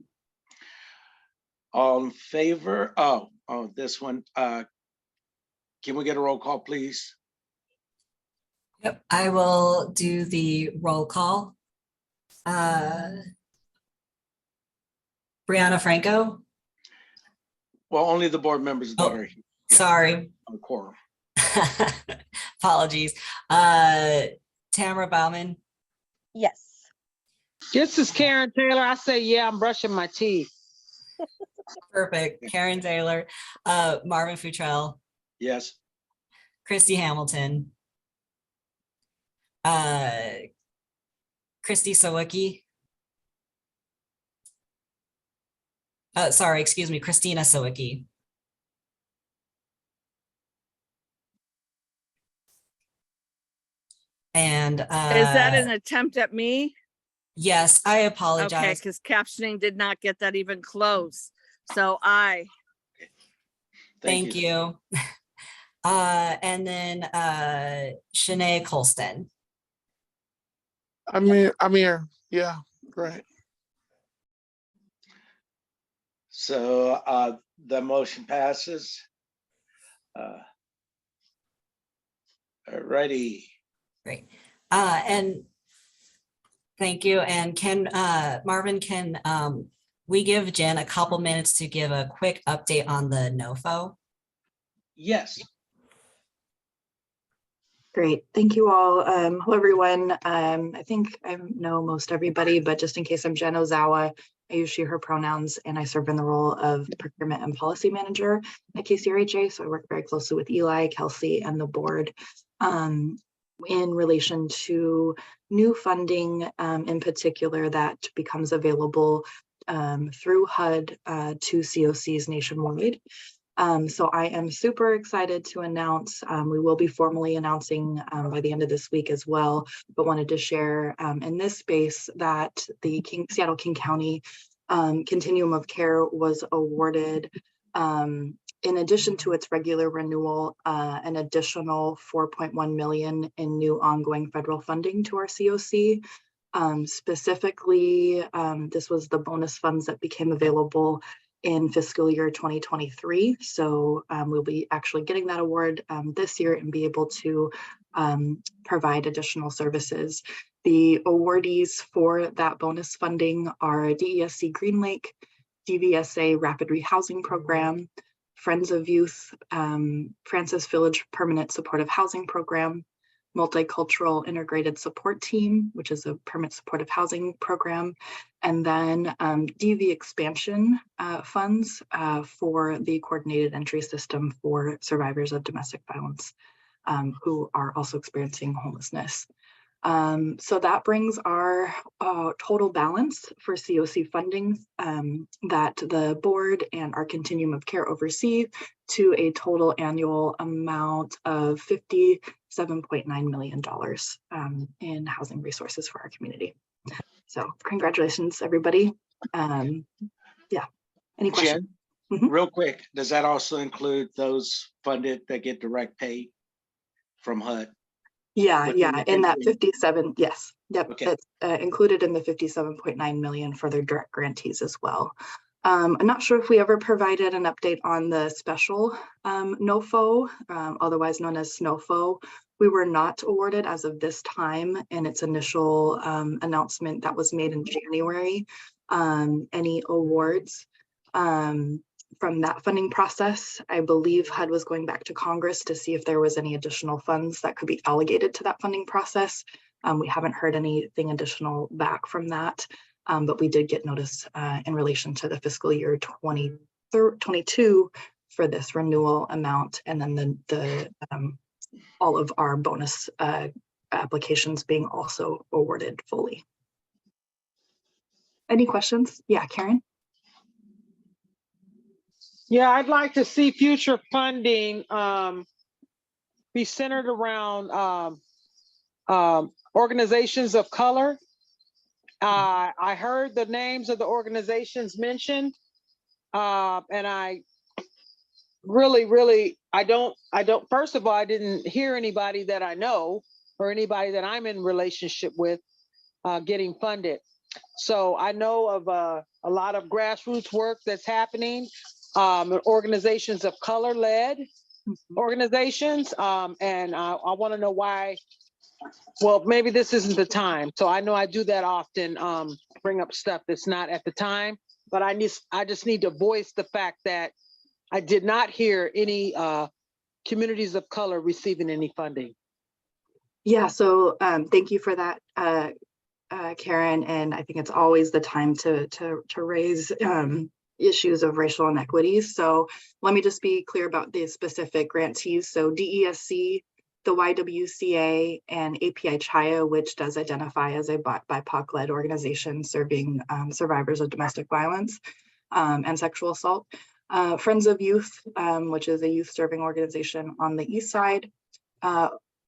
All in favor? Oh, this one. Can we get a roll call, please? Yep, I will do the roll call. Brianna Franco. Well, only the board members that Oh, are here sorry. on quorum. Apologies. Tamara Bauman. Yes. This is Karen Taylor. I say, yeah, I'm brushing my teeth. Perfect. Karen Taylor. Marvin Futrell. Yes. Christy Hamilton. Christy Sawicki. Sorry, excuse me, Christina Sawicki. And Is that an attempt at me? yes, I Okay, apologize. because captioning did not get that even close. So I, Thank you. And then Shanae Colston. I'm here. Yeah, great. So the motion passes. Alrighty. Great. And thank you. And can Marvin, can we give Jen a couple minutes to give a quick update on the NOFO? Yes. Great, thank you all. Hello, everyone. I think I know most everybody, but just in case, I'm Jen Ozawa. I use she, her pronouns, and I serve in the role of procurement and policy manager at KCRHA. So I work very closely with Eli, Kelsey, and the board in relation to new funding, in particular, that becomes available through HUD to COCs nationwide. So I am super excited to announce, we will be formally announcing by the end of this week as well, but wanted to share in this space that the Seattle King County Continuum of Care was awarded, in addition to its regular renewal, an additional $4.1 million in new ongoing federal funding to our COC. Specifically, this was the bonus funds that became available in fiscal year 2023. So we'll be actually getting that award this year and be able to provide additional services. The awardees for that bonus funding are DESC Green Lake, DVSA Rapid Rehousing Program, Friends of Youth, Francis Village Permanent Supportive Housing Program, Multicultural Integrated Support Team, which is a permanent supportive housing program, and then DV expansion funds for the coordinated entry system for survivors of domestic violence who are also experiencing homelessness. So that brings our total balance for COC funding that the board and our Continuum of Care oversee to a total annual amount of $57.9 million in housing resources for our community. So congratulations, everybody. Yeah, any questions? Jen, real quick, does that also include those funded that get direct pay from HUD? Yeah, in that 57, yes. Yep, Okay. that's included in the 57.9 million for their direct grantees as well. I'm not sure if we ever provided an update on the special NOFO, otherwise known as SNOFO. We were not awarded as of this time in its initial announcement that was made in January, any awards. From that funding process, I believe HUD was going back to Congress to see if there was any additional funds that could be allocated to that funding process. We haven't heard anything additional back from that, but we did get notice in relation to the fiscal year 2022 for this renewal amount, and then the all of our bonus applications being also awarded fully. Any questions? Yeah, Karen? Yeah, I'd like to see future funding be centered around organizations of color. I heard the names of the organizations mentioned, and I really, first of all, I didn't hear anybody that I know or anybody that I'm in relationship with getting funded. So I know of a lot of grassroots work that's happening, organizations of color led organizations. And I want to know why. Well, maybe this isn't the time. So I know I do that often, bring up stuff that's not at the time, but I just need to voice the fact that I did not hear any communities of color receiving any funding. Yeah, so thank you for that, Karen. And I think it's always the time to raise issues of racial inequities. So let me just be clear about the specific grantees. So DESC, the YWCA, and API Chaya, which does identify as a BIPOC-led organization serving survivors of domestic violence and sexual assault. Friends of Youth, which is a youth serving organization on the east side.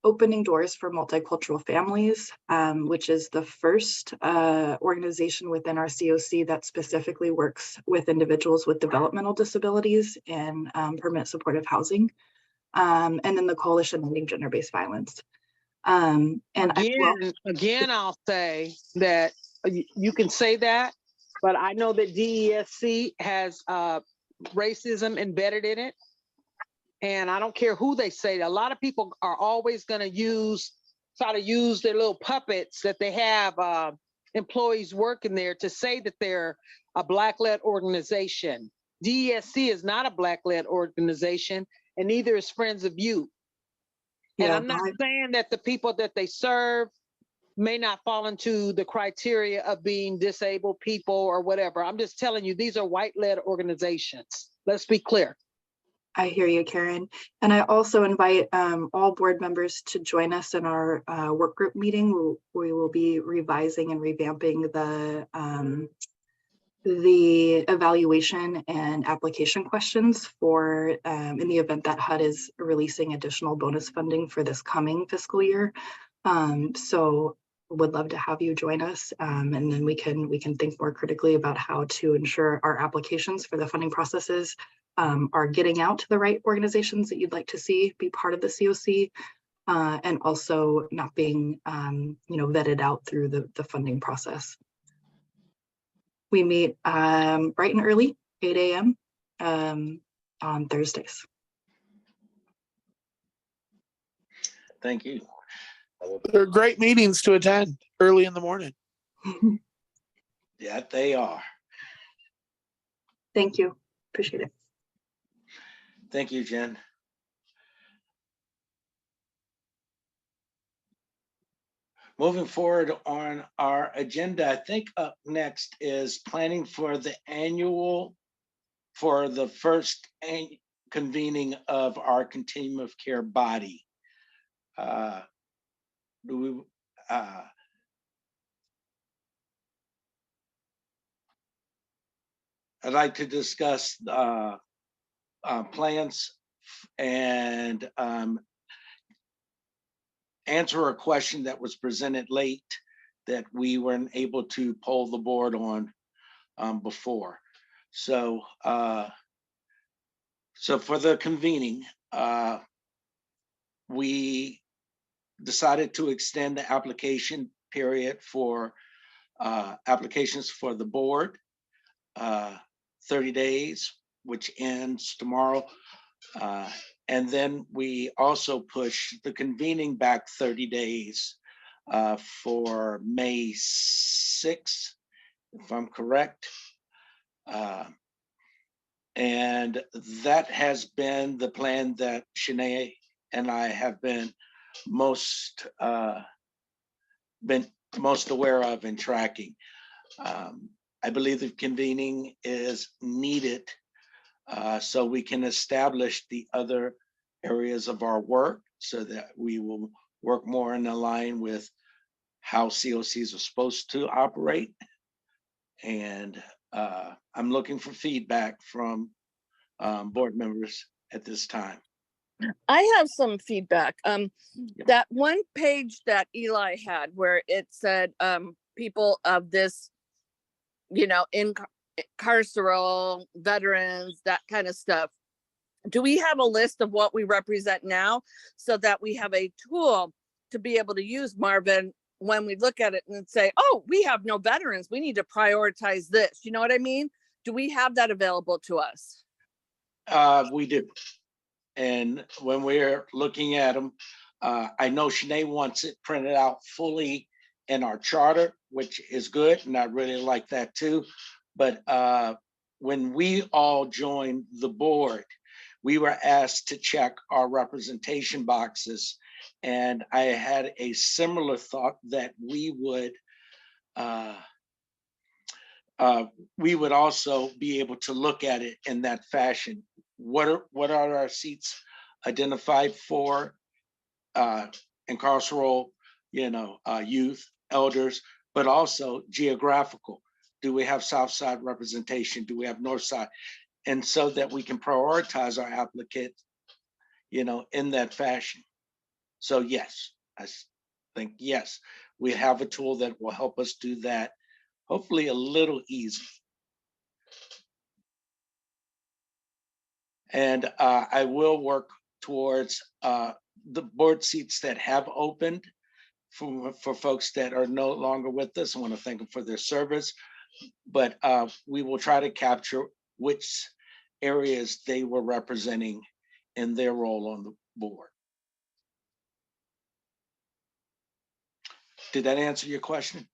Opening Doors for Multicultural Families, which is the first organization within our COC that specifically works with individuals with developmental disabilities and permanent supportive housing. And then the Coalition Ending Gender-Based Violence. And again, I'll say that you can say that, but I know that DESC has racism embedded in it. And I don't care who they say. A lot of people are always going to try to use their little puppets that they have employees working there to say that they're a Black-led organization. DESC is not a Black-led organization, and neither is Friends of Youth. And I'm not saying that the people that they serve may not fall into the criteria of being disabled people or whatever. I'm just telling you, these are white-led organizations. Let's be clear. I hear you, Karen. And I also invite all board members to join us in our work group meeting. We will be revising and revamping the evaluation and application questions for in the event that HUD is releasing additional bonus funding for this coming fiscal year. So would love to have you join us, and then we can think more critically about how to ensure our applications for the funding processes are getting out to the right organizations that you'd like to see be part of the COC, and also not being vetted out through the funding process. We meet bright and early, 8 a.m. On Thursdays. Thank you. They're great meetings to attend early in the morning. Yeah, they are. Thank you. Appreciate it. Thank you, Jen. Moving forward on our agenda, I think up next is planning for the first convening of our continuum of care body. I'd like to discuss plans and answer a question that was presented late that we weren't able to poll the board on before. So for the convening, we decided to extend the application period for applications for the board, 30 days, which ends tomorrow. And then we also push the convening back 30 days for May 6th, if I'm correct. And that has been the plan that Shanae and I have been most aware of and tracking. I believe the convening is needed so we can establish the other areas of our work so that we will work more in line with how COCs are supposed to operate. And I'm looking for feedback from board members at this time. I have some feedback. That one page that Eli had where it said, people of this, carceral veterans, that kind of stuff. Do we have a list of what we represent now so that we have a tool to be able to use, Marvin, when we look at it and say, oh, we have no veterans, we need to prioritize this. You know what I mean? Do we have that available to us? We do. And when we're looking at them, I know Shanae wants it printed out fully in our charter, which is good. And I really like that too. But when we all joined the board, we were asked to check our representation boxes. And I had a similar thought that we would also be able to look at it in that fashion. What are our seats identified for incarceral, youth, elders, but also geographical? Do we have South Side representation? Do we have North Side? And so that we can prioritize our applicant, in that fashion. So yes, I think, yes, we have a tool that will help us do that, hopefully a little easier. And I will work towards the board seats that have opened for folks that are no longer with us. I want to thank them for their service, but we will try to capture which areas they were representing in their role on the board. Did that answer your question?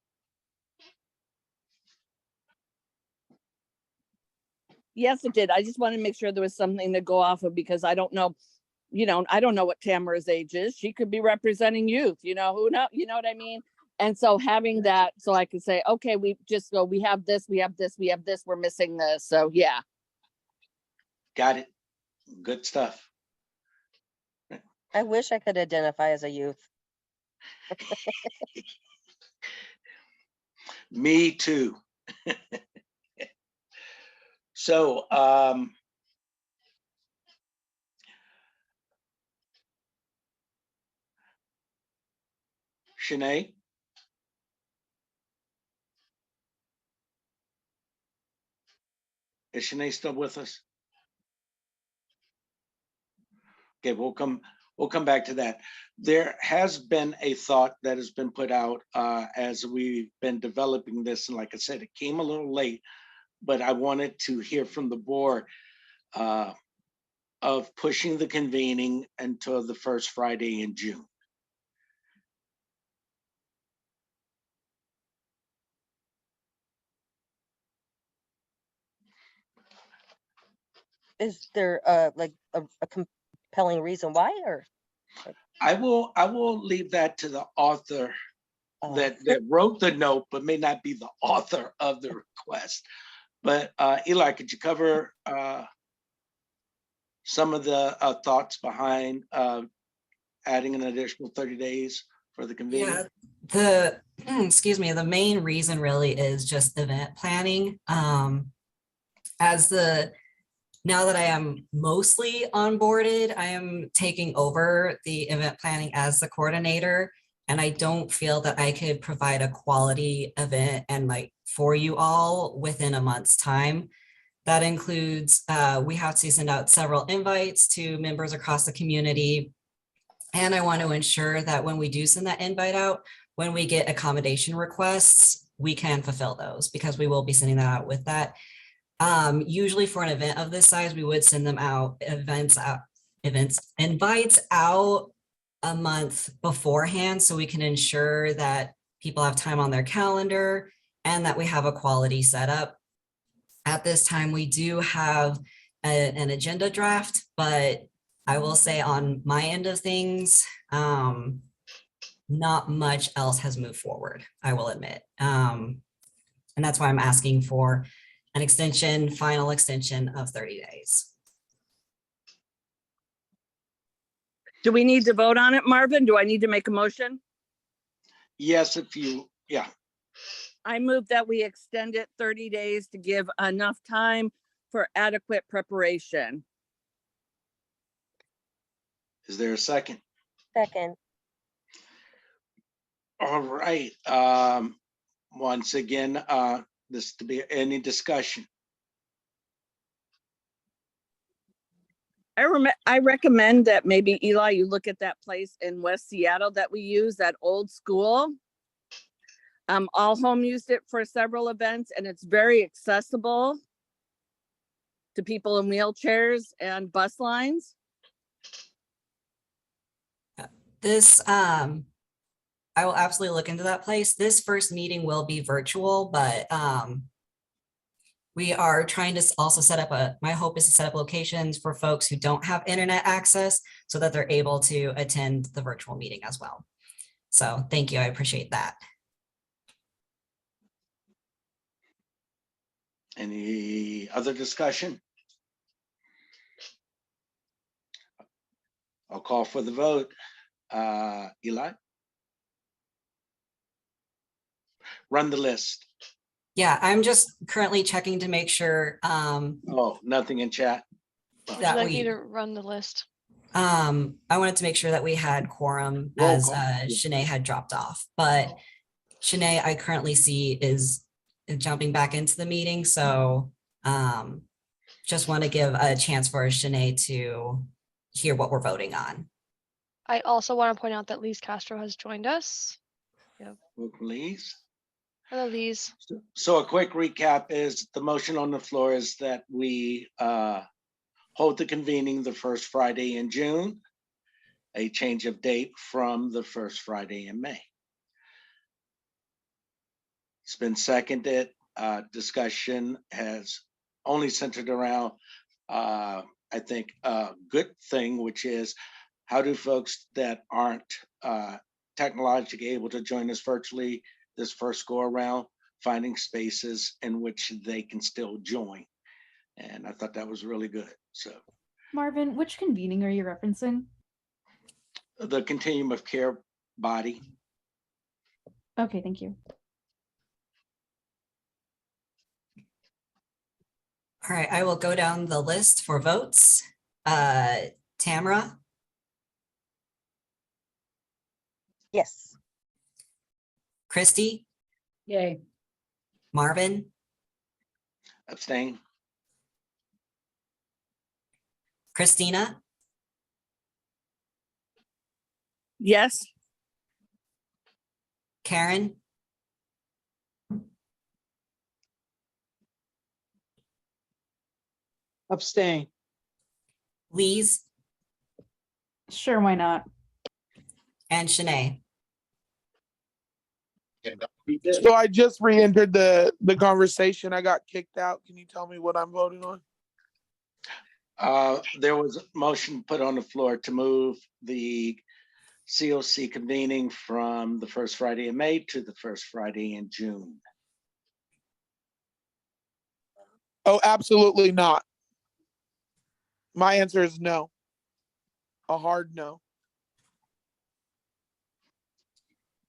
Yes, it did. I just wanted to make sure there was something to go off of because I don't know, I don't know what Tamara's age is. She could be representing youth, who know, you know what I mean? And so having that, so I could say, okay, we just go, we have this, we have this, we have this, we're missing this. So yeah. Got it. Good stuff. I wish I could identify as a youth. Me too. So, Shanae? Is Shanae still with us? Okay, we'll come back to that. There has been a thought that has been put out as we've been developing this. And like I said, it came a little late, but I wanted to hear from the board of pushing the convening until the first Friday in June. Is there like a compelling reason why, or? I will leave that to the author that wrote the note, but may not be the author of the request. But Eli, could you cover some of the thoughts behind adding an additional 30 days for the convening? Yeah, the main reason really is just event planning. Now that I am mostly onboarded, I am taking over the event planning as the coordinator, and I don't feel that I could provide a quality event and for you all within a month's time. That includes, we have to send out several invites to members across the community. And I want to ensure that when we do send that invite out, when we get accommodation requests, we can fulfill those because we will be sending that out with that. Usually for an event of this size, we would send them out invites out a month beforehand so we can ensure that people have time on their calendar and that we have a quality setup. At this time, we do have an agenda draft, but I will say on my end of things, not much else has moved forward, I will admit. And that's why I'm asking for an final extension of 30 days. Do we need to vote on it, Marvin? Do I need to make a motion? Yes, if you, yeah, I move that we extend it 30 days to give enough time for adequate preparation. is there a second? Second. All right, once again, this to be any discussion. I recommend that maybe Eli, you look at that place in West Seattle that we use, that old school. All Home used it for several events and it's very accessible to people in wheelchairs and bus lines. This, I will absolutely look into that place. This first meeting will be virtual, but we are trying to also set up my hope is to set up locations for folks who don't have internet access so that they're able to attend the virtual meeting as well. So thank you, I appreciate that. Any other discussion? I'll call for the vote. Eli? Run the list. Yeah, I'm just currently checking to make sure Oh, nothing in chat? Would you that like me we, to run the list? I wanted to make sure that we had quorum Roll as call. Shanae had dropped off, but Shanae, I currently see is jumping back into the meeting, so just want to give a chance for Shanae to hear what we're voting on. I also want to point out that Lise Castro has joined us. Please. Hello, Lise. So a quick recap is the motion on the floor is that we hold the convening the first Friday in June, a change of date from the first Friday in May. It's been seconded. Discussion has only centered around, I think, a good thing, which is how do folks that aren't technologically able to join us virtually this first go around, finding spaces in which they can still join. And I thought that was really good. So Marvin, which convening are you referencing? the continuum of care body. Okay, thank you. All right, I will go down the list for votes. Tamara, Yes. Christy, Yay. Marvin, Abstain. Christina, Yes. Karen, Abstain. Lise, Sure, why not? and Shanae. So I just re-entered the conversation. I got kicked out. Can you tell me what I'm voting on? There was a motion put on the floor to move the COC convening from the first Friday in May to the first Friday in June. Oh, absolutely not. My answer is no. A hard no.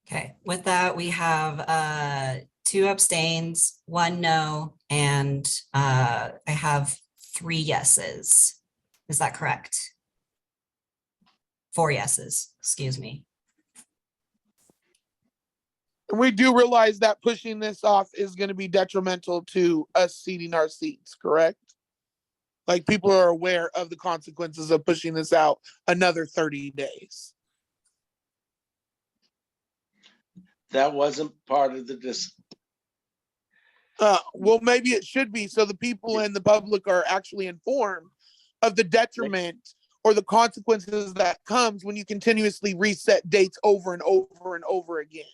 Okay, with that, we have 2 abstains, 1 no, and I have 3 yeses. Is that correct? 4 yeses, excuse me. And we do realize that pushing this off is going to be detrimental to us seating our seats, correct? Like people are aware of the consequences of pushing this out another 30 days. That wasn't part of the Well, maybe it should be so the people in the public are actually informed of the detriment or the consequences that comes when you continuously reset dates over and over and over again.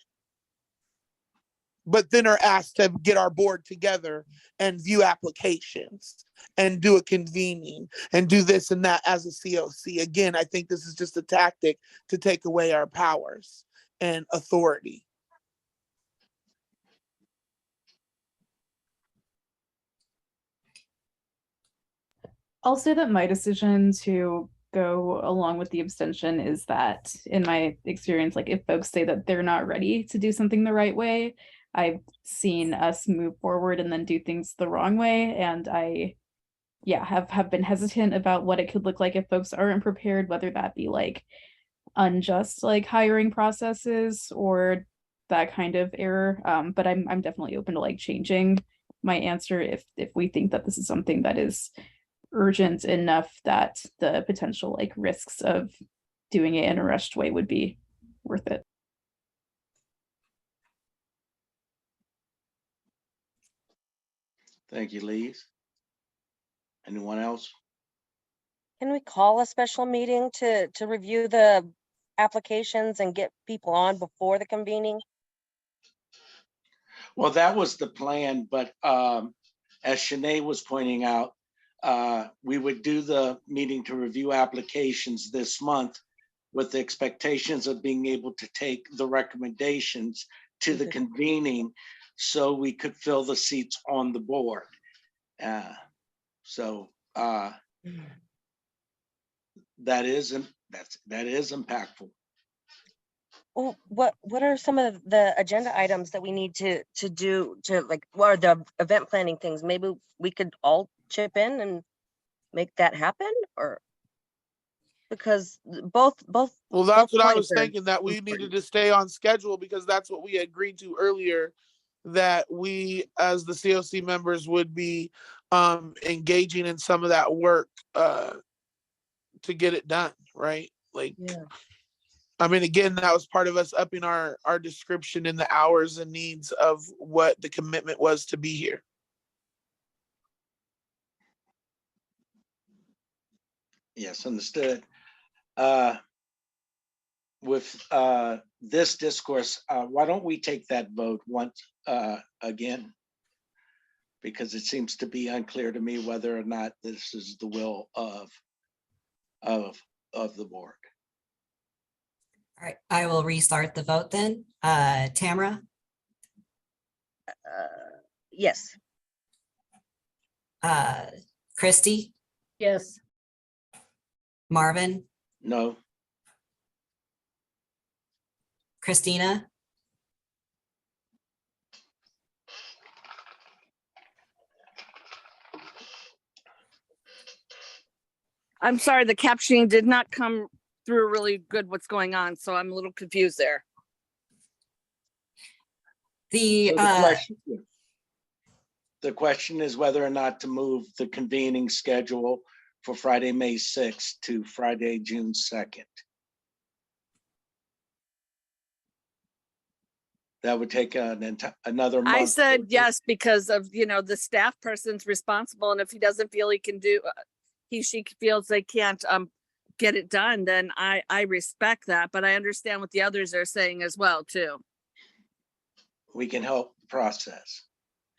But then are asked to get our board together and view applications and do a convening and do this and that as a COC. Again, I think this is just a tactic to take away our powers and authority. I'll say that my decision to go along with the abstention is that, in my experience, like if folks say that they're not ready to do something the right way, I've seen us move forward and then do things the wrong way. And I, yeah, have been hesitant about what it could look like if folks aren't prepared, whether that be like unjust like hiring processes or that kind of error. But I'm definitely open to like changing my answer if we think that this is something that is urgent enough that the potential like risks of doing it in a rushed way would be worth it. Thank you, Lise. Anyone else? Can we call a special meeting to review the applications and get people on before the convening? Well, that was the plan, but as Shanae was pointing out, we would do the meeting to review applications this month with the expectations of being able to take the recommendations to the convening so we could fill the seats on the board. So that is impactful. Well, what are some of the agenda items that we need to do to, like, what are the event planning things? Maybe we could all chip in and make that happen, or because both. Well, that's what I was points are thinking, that we needed to stay on schedule because that's what we agreed to earlier, that we as the COC members would be engaging in some of that work to get it done, right? Like, Yeah. I mean, again, that was part of us upping our description in the hours and needs of what the commitment was to be here. Yes, understood. With this discourse, why don't we take that vote once again? Because it seems to be unclear to me whether or not this is the will of the board. All right, I will restart the vote then. Tamara, Yes. Christy, Yes. Marvin, No. Christina, I'm sorry, the captioning did not come through really good what's going on, so I'm a little confused there. the The question is whether or not to move the convening schedule for Friday, May 6th to Friday, June 2nd. That would take another month. I said yes because of, the staff person's responsible, and if he doesn't feel he can do, she feels they can't get it done, then I respect that, but I understand what the others are saying as well too. We can help the process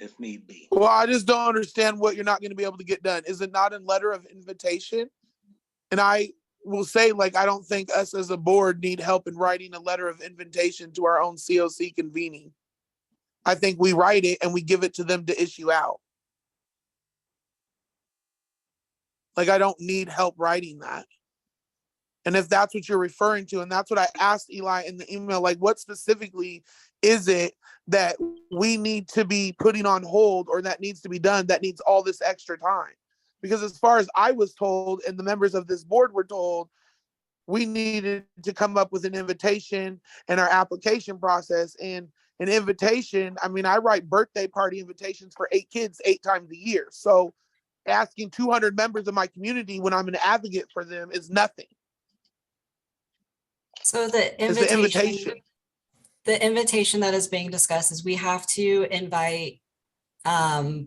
if need be. Well, I just don't understand what you're not going to be able to get done. Is it not in letter of invitation? And I will say, like, I don't think us as a board need help in writing a letter of invitation to our own COC convening. I think we write it and we give it to them to issue out. Like, I don't need help writing that. And if that's what you're referring to, and that's what I asked Eli in the email, like, what specifically is it that we need to be putting on hold or that needs to be done that needs all this extra time? Because as far as I was told, and the members of this board were told, we needed to come up with an invitation and our application process. And an invitation, I mean, I write birthday party invitations for 8 kids 8 times a year. So asking 200 members of my community when I'm an advocate for them is nothing. so the It's the invitation that is being discussed is we have to invite per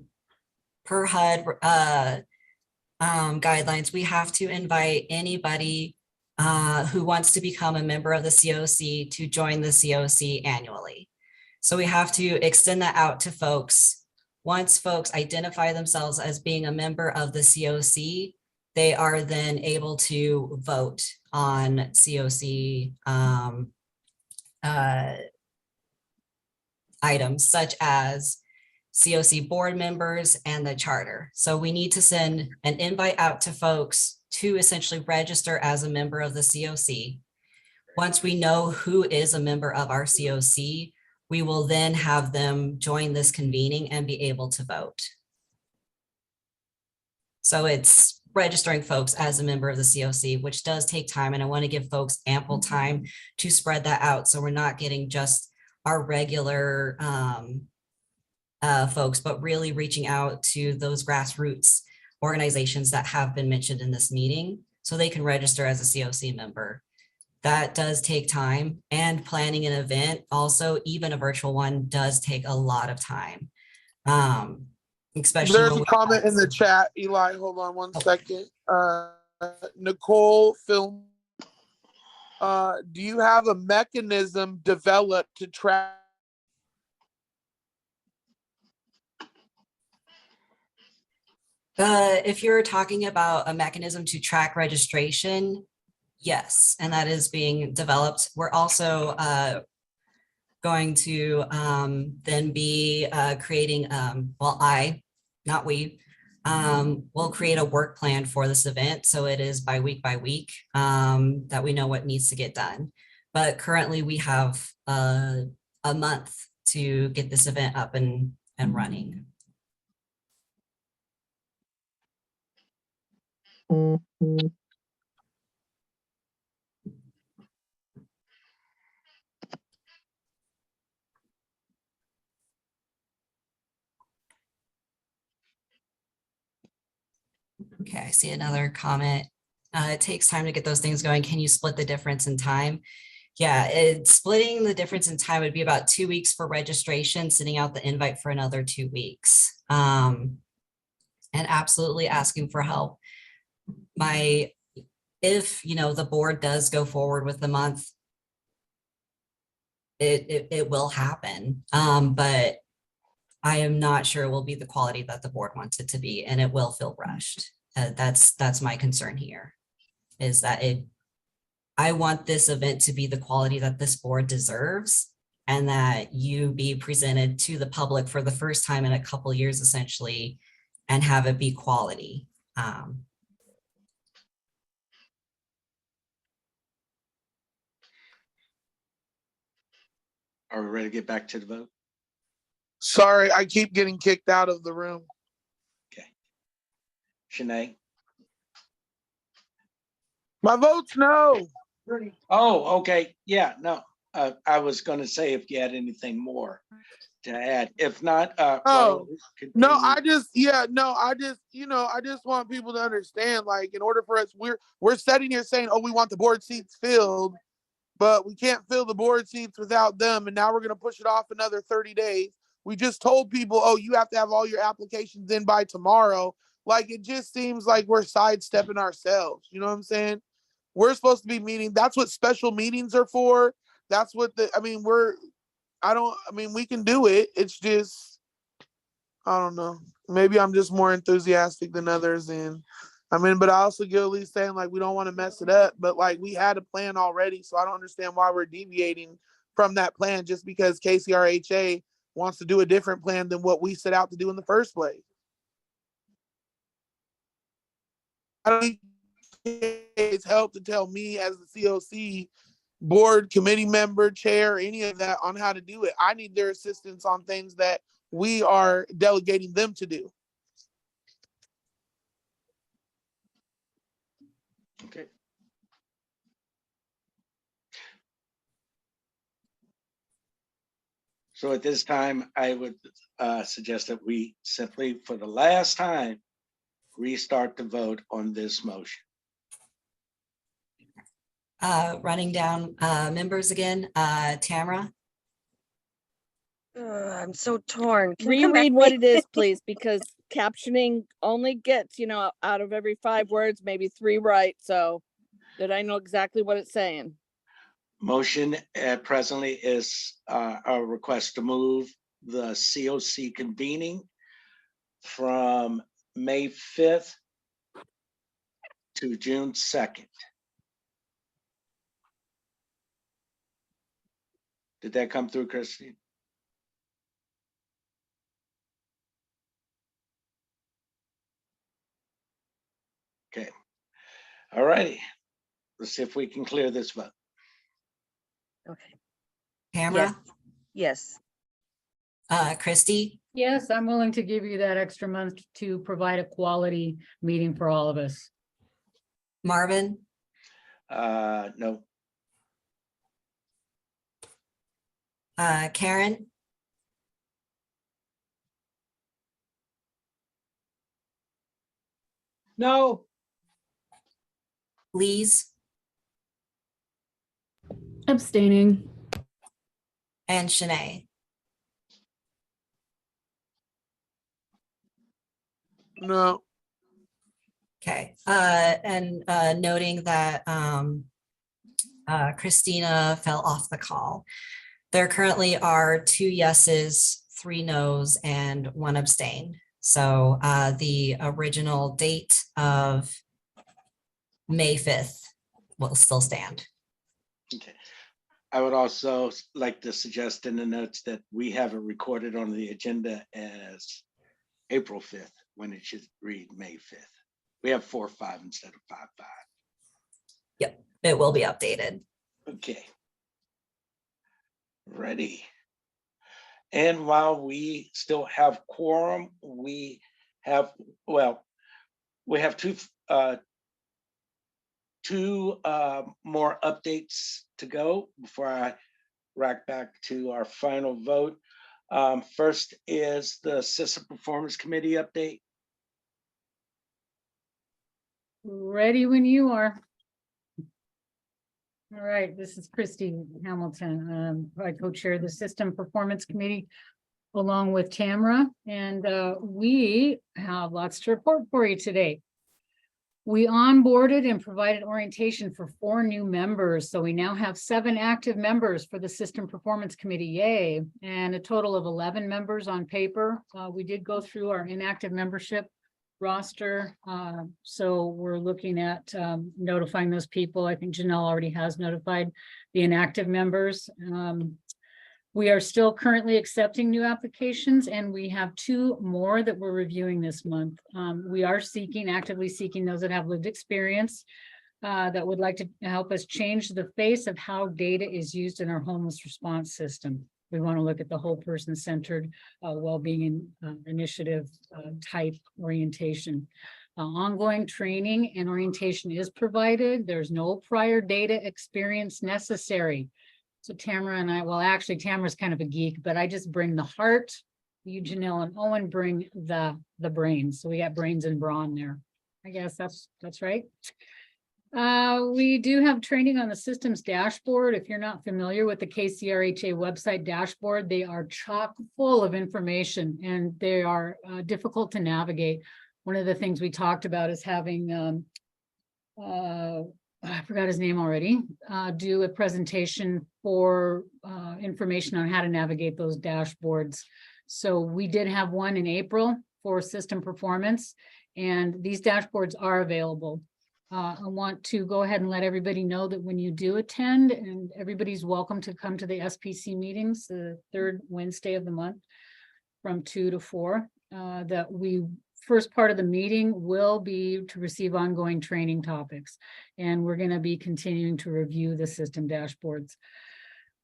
HUD guidelines, we have to invite anybody who wants to become a member of the COC to join the COC annually. So we have to extend that out to folks. Once folks identify themselves as being a member of the COC, they are then able to vote on COC items such as COC board members, and the charter. So we need to send an invite out to folks to essentially register as a member of the COC. Once we know who is a member of our COC, we will then have them join this convening and be able to vote. So it's registering folks as a member of the COC, which does take time. And I want to give folks ample time to spread that out. So we're not getting just our regular folks, but really reaching out to those grassroots organizations that have been mentioned in this meeting so they can register as a COC member. That does take time, and planning an event, also even a virtual one, does take a lot of time. Especially There's when a we comment in the chat, Eli, hold on one second. Nicole Film, do you have a mechanism developed to track? If you're talking about a mechanism to track registration, yes, and that is being developed. We're also going to then be creating, not we, we'll create a work plan for this event. So it is by week that we know what needs to get done. But currently we have a month to get this event up and running. Okay, I see another comment. It takes time to get those things going. Can you split the difference in time? Yeah, splitting the difference in time would be about 2 weeks for registration, sending out the invite for another 2 weeks. And absolutely asking for help. If the board does go forward with the month, it will happen. But I am not sure it will be the quality that the board wants it to be, and it will feel rushed. That's my concern here, is that I want this event to be the quality that this board deserves, and that you be presented to the public for the first time in a couple of years, essentially, and have it be quality. Are we ready to get back to the vote? Sorry, I keep getting kicked out of the room. Okay. Shanae? My vote's no. Oh, okay. Yeah, no. I was going to say if you had anything more to add. If not, No, continue. I just want people to understand, like, in order for us, we're sitting here saying, oh, we want the board seats filled, but we can't fill the board seats without them. And now we're going to push it off another 30 days. We just told people, oh, you have to have all your applications in by tomorrow. Like, it just seems like we're sidestepping ourselves. You know what I'm saying? We're supposed to be meeting. That's what special meetings are for. That's what we can do it. It's just, I don't know. Maybe I'm just more enthusiastic than others. And but I also get at least saying, like, we don't want to mess it up, but like, we had a plan already. So I don't understand why we're deviating from that plan just because KCRHA wants to do a different plan than what we set out to do in the first place. I don't think it's helped to tell me as the COC board, committee member, chair, any of that on how to do it. I need their assistance on things that we are delegating them to do. Okay. So at this time, I would suggest that we simply, for the last time, restart the vote on this motion. Running down members again, Tamara. I'm so torn. Can you come back Reread to what me? it is, please, because captioning only gets, out of every 5 words, maybe 3 right. So that I know exactly what it's saying. Motion presently is a request to move the COC convening from May 5th to June 2nd. Did that come through, Christine? All righty. Let's see if we can clear this vote. Okay. Tamara, Yes. Christy, Yes, I'm willing to give you that extra month to provide a quality meeting for all of us. Marvin, No. Karen, No, Lise, Abstaining. and Shanae. No. Okay, and noting that Christina fell off the call. There currently are 2 yeses, 3 nos, and 1 abstain. So the original date of May 5th will still stand. Okay. I would also like to suggest in the notes that we have it recorded on the agenda as April 5th, when it should read May 5th. We have 4-5 instead of 5-5. Yep, it will be updated. Okay. Ready. And while we still have quorum, we have two more updates to go before I rack back to our final vote. First is the System Performance Committee update. Ready when you are. All right, this is Christy Hamilton. I co-chair the System Performance Committee along with Tamara, and we have lots to report for you today. We onboarded and provided orientation for 4 new members. So we now have 7 active members for the System Performance Committee, yay, and a total of 11 members on paper. We did go through our inactive membership roster. So we're looking at notifying those people. I think Janelle already has notified the inactive members. We are still currently accepting new applications, and we have 2 more that we're reviewing this month. We are actively seeking those that have lived experience that would like to help us change the face of how data is used in our homeless response system. We want to look at the whole person-centered well-being initiative type orientation. Ongoing training and orientation is provided. There's no prior data experience necessary. So Tamara and I, well, actually Tamara's kind of a geek, but I just bring the heart. You, Janelle, and Owen bring the brains. So we got brains and brawn there. I guess that's right. We do have training on the systems dashboard. If you're not familiar with the KCRHA website dashboard, they are chock full of information and they are difficult to navigate. One of the things we talked about is having, I forgot his name already, do a presentation for information on how to navigate those dashboards. So we did have one in April for system performance, and these dashboards are available. I want to go ahead and let everybody know that when you do attend, and everybody's welcome to come to the SPC meetings, the 3rd Wednesday of the month from 2 to 4, that first part of the meeting will be to receive ongoing training topics. And we're going to be continuing to review the system dashboards.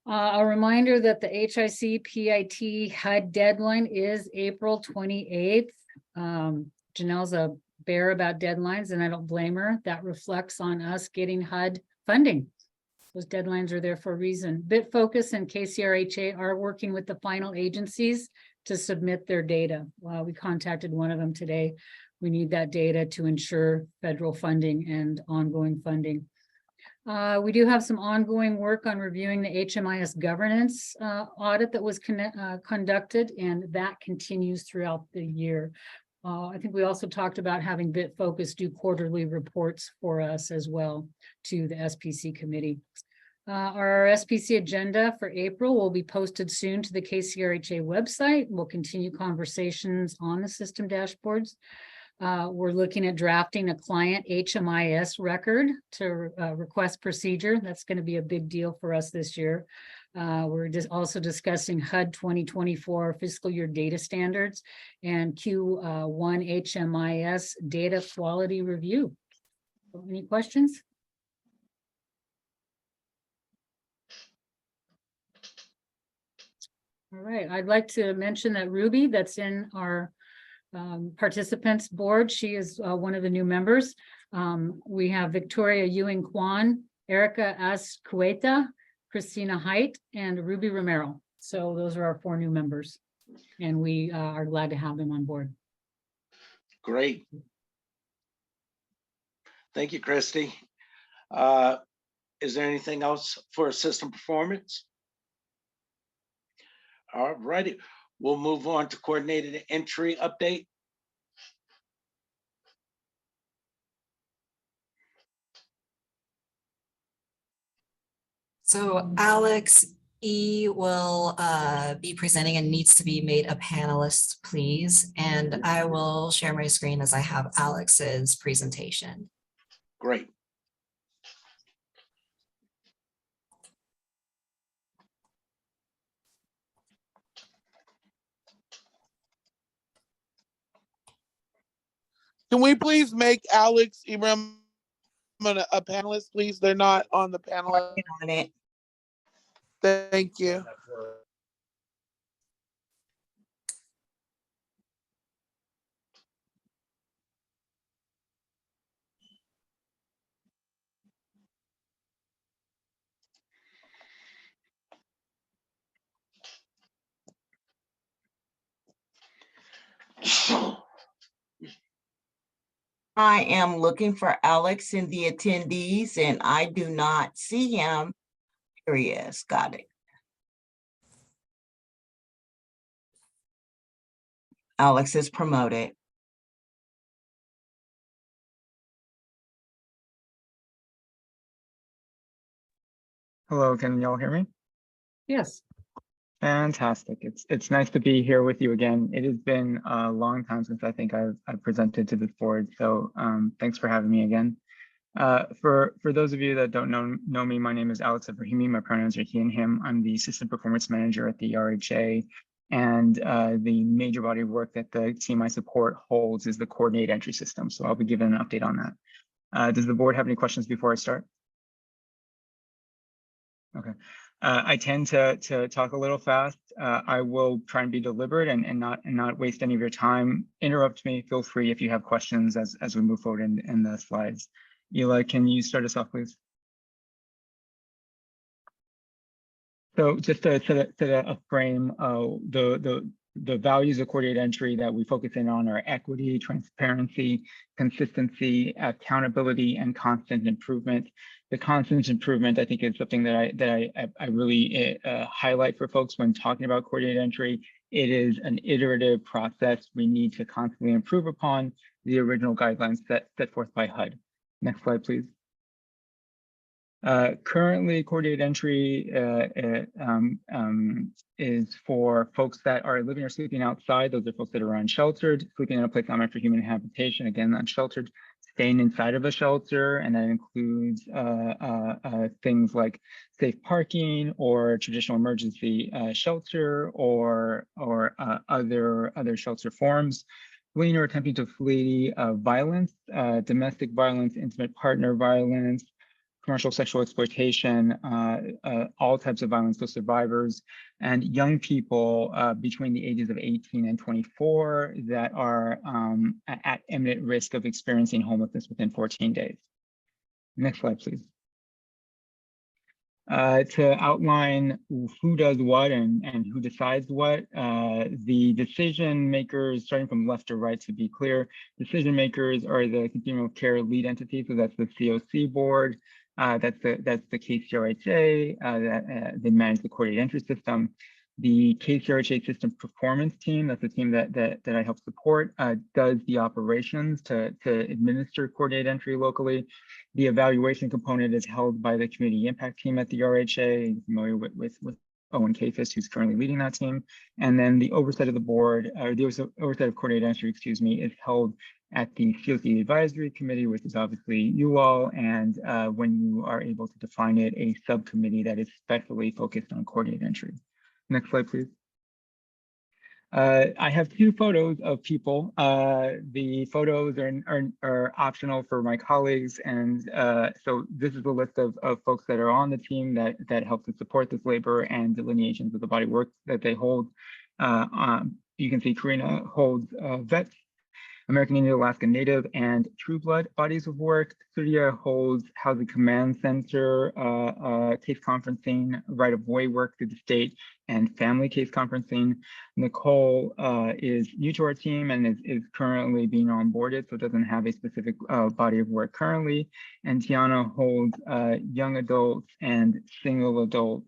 A reminder that the HIC PIT HUD deadline is April 28th. Janelle's a bear about deadlines, and I don't blame her. That reflects on us getting HUD funding. Those deadlines are there for a reason. BitFocus and KCRHA are working with the final agencies to submit their data. We contacted one of them today. We need that data to ensure federal funding and ongoing funding. We do have some ongoing work on reviewing the HMIS governance audit that was conducted, and that continues throughout the year. I think we also talked about having BitFocus do quarterly reports for us as well to the SPC committee. Our SPC agenda for April will be posted soon to the KCRHA website. We'll continue conversations on the system dashboards. We're looking at drafting a client HMIS record to request procedure. That's going to be a big deal for us this year. We're just also discussing HUD 2024 fiscal year data standards and Q1 HMIS data quality review. Any questions? All right, I'd like to mention that Ruby, that's in our participants board, she is one of the new members. We have Victoria Ewing Kwan, Erica Azcueta, Christina Height, and Ruby Romero. So those are our 4 new members, and we are glad to have them on board. Great. Thank you, Christy. Is there anything else for system performance? All righty, we'll move on to coordinated entry update. So Alex E will be presenting and needs to be made a panelist, please. And I will share my screen as I have Alex's presentation. Great. Can we please make Alex Ibrahim a panelist, please? They're not on the panel. Working on it. Thank you. I am looking for Alex in the attendees and I do not see him. Here he is. Got it. Alex is promoted. Hello, can y'all hear me? Yes. Fantastic. It's nice to be here with you again. It has been a long time since I think I've presented to this board, so thanks for having me again. For those of you that don't know me, my name is Alex Ibrahimi. My pronouns are he and him. I'm the System Performance Manager at the RHA, and the major body of work that the team I support holds is the coordinate entry system. So I'll be giving an update on that. Does the board have any questions before I start? Okay. I tend to talk a little fast. I will try and be deliberate and not waste any of your time. Interrupt me. Feel free if you have questions as we move forward in the slides. Eli, can you start us off, please? So just to set a frame, the values of coordinated entry that we focus in on are equity, transparency, consistency, accountability, and constant improvement. The constant improvement, I think, is something that I really highlight for folks when talking about coordinated entry. It is an iterative process. We need to constantly improve upon the original guidelines set forth by HUD. Next slide, please. Currently, coordinated entry is for folks that are living or sleeping outside. Those are folks that are unsheltered, sleeping in a place not meant for human habitation, again, unsheltered, staying inside of a shelter, and that includes things like safe parking or traditional emergency shelter or other shelter forms. Fleeing or attempting to flee violence, domestic violence, intimate partner violence, commercial sexual exploitation, all types of violence, so survivors, and young people between the ages of 18 and 24 that are at imminent risk of experiencing homelessness within 14 days. Next slide, please. To outline who does what and who decides what, the decision makers, starting from left to right to be clear, decision makers are the continuum of care lead entity, so that's the COC board, that's the KCRHA, they manage the coordinated entry system. The KCRHA system performance team, that's the team that I help support, does the operations to administer coordinated entry locally. The evaluation component is held by the community impact team at the RHA, familiar with Owen Kafis, who's currently leading that team. And then the oversight of the board, or the oversight of coordinated entry, excuse me, is held at the COC advisory committee, which is obviously you all, and when you are able to define it, a subcommittee that is specially focused on coordinated entry. Next slide, please. I have two photos of people. The photos are optional for my colleagues. And so this is a list of folks that are on the team that help to support this labor and delineations of the body work that they hold. You can see Karina holds vets, American Indian, Alaska Native, and True Blood bodies of work. Surya holds Housing Command Center, case conferencing, right-of-way work through the state, and family case conferencing. Nicole is new to our team and is currently being onboarded, so doesn't have a specific body of work currently. And Tiana holds young adults and single adult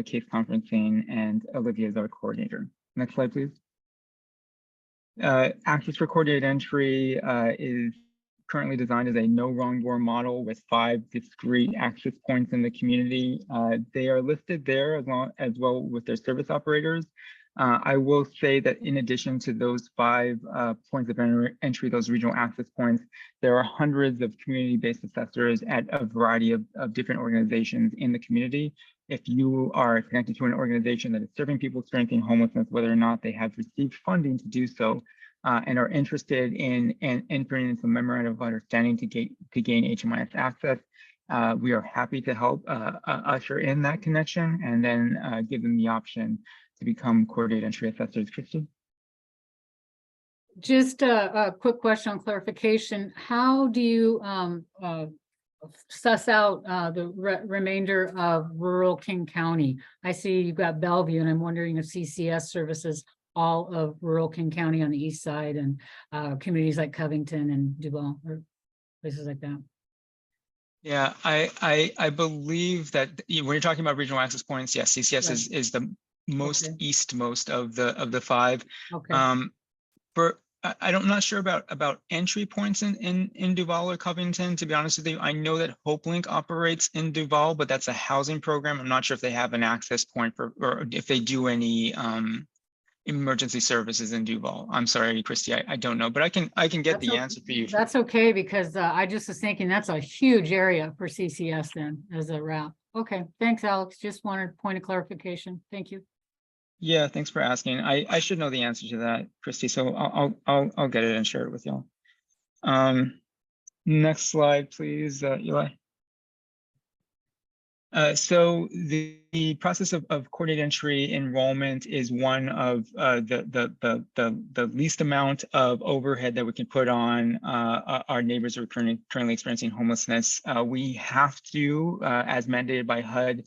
case conferencing, and Olivia is our coordinator. Next slide, please. Access for coordinated entry is currently designed as a no wrong door model with 5 discrete access points in the community. They are listed there as well with their service operators. I will say that in addition to those 5 points of entry, those regional access points, there are hundreds of community-based assessors at a variety of different organizations in the community. If you are connected to an organization that is serving people experiencing homelessness, whether or not they have received funding to do so, and are interested in entering into a memorandum of understanding to gain HMIS access, we are happy to help usher in that connection and then give them the option to become coordinated entry assessors. Christy? Just a quick question on clarification. How do you suss out the remainder of rural King County? I see you've got Bellevue, and I'm wondering if CCS services all of rural King County on the east side, and communities like Covington and Duval or places like that. Yeah, I believe that when you're talking about regional access points, yes, CCS is the most eastmost of the 5. Okay. I'm not sure about entry points in Duval or Covington, to be honest with you. I know that HopeLink operates in Duval, but that's a housing program. I'm not sure if they have an access point or if they do any emergency services in Duval. I'm sorry, Christy, I don't know, but I can get the answer for you. That's okay, because I just was thinking that's a huge area for CCS then as a route. Okay, thanks, Alex. Just wanted a point of clarification. Thank you. Yeah, thanks for asking. I should know the answer to that, Christy, so I'll get it and share it with y'all. Next slide, please, Eli. So the process of coordinated entry enrollment is one of the least amount of overhead that we can put on our neighbors who are currently experiencing homelessness. We have to, as mandated by HUD,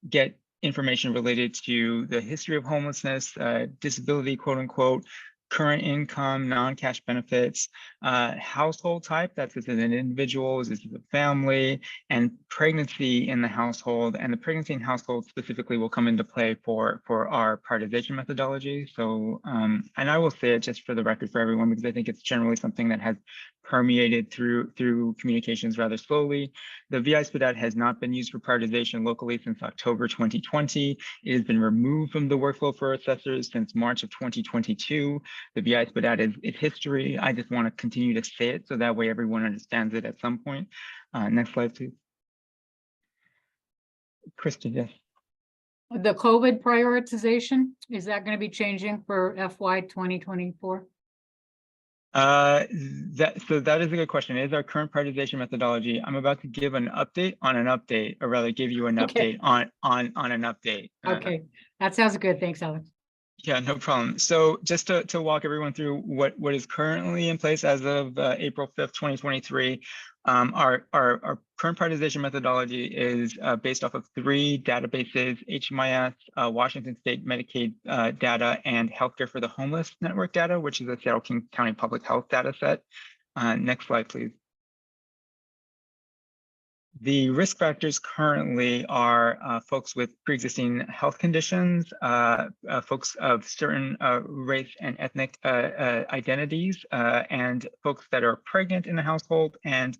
get information related to the history of homelessness, disability, quote unquote, current income, non-cash benefits, household type, that's if it's an individual, is this a family, and pregnancy in the household. And the pregnancy in household specifically will come into play for our prioritization methodology. So, and I will say it just for the record for everyone, because I think it's generally something that has permeated through communications rather slowly. The VI-SPDAT has not been used for prioritization locally since October 2020. It has been removed from the workflow for assessors since March of 2022. The VI-SPDAT is history. I just want to continue to say it so that way everyone understands it at some point. Next slide, please. Kristen, yes. The COVID prioritization, is that going to be changing for FY 2024? So that is a good question. It is our current prioritization methodology. I'm about to give an update on an update, or rather give you an update on an update. Okay, that sounds good. Thanks, Alex. Yeah, no problem. So just to walk everyone through what is currently in place as of April 5th, 2023, our current prioritization methodology is based off of 3 databases: HMIS, Washington State Medicaid data, and Healthcare for the Homeless Network data, which is a Seattle King County Public Health data set. Next slide, please. The risk factors currently are folks with pre-existing health conditions, folks of certain race and ethnic identities, and folks that are pregnant in the household, and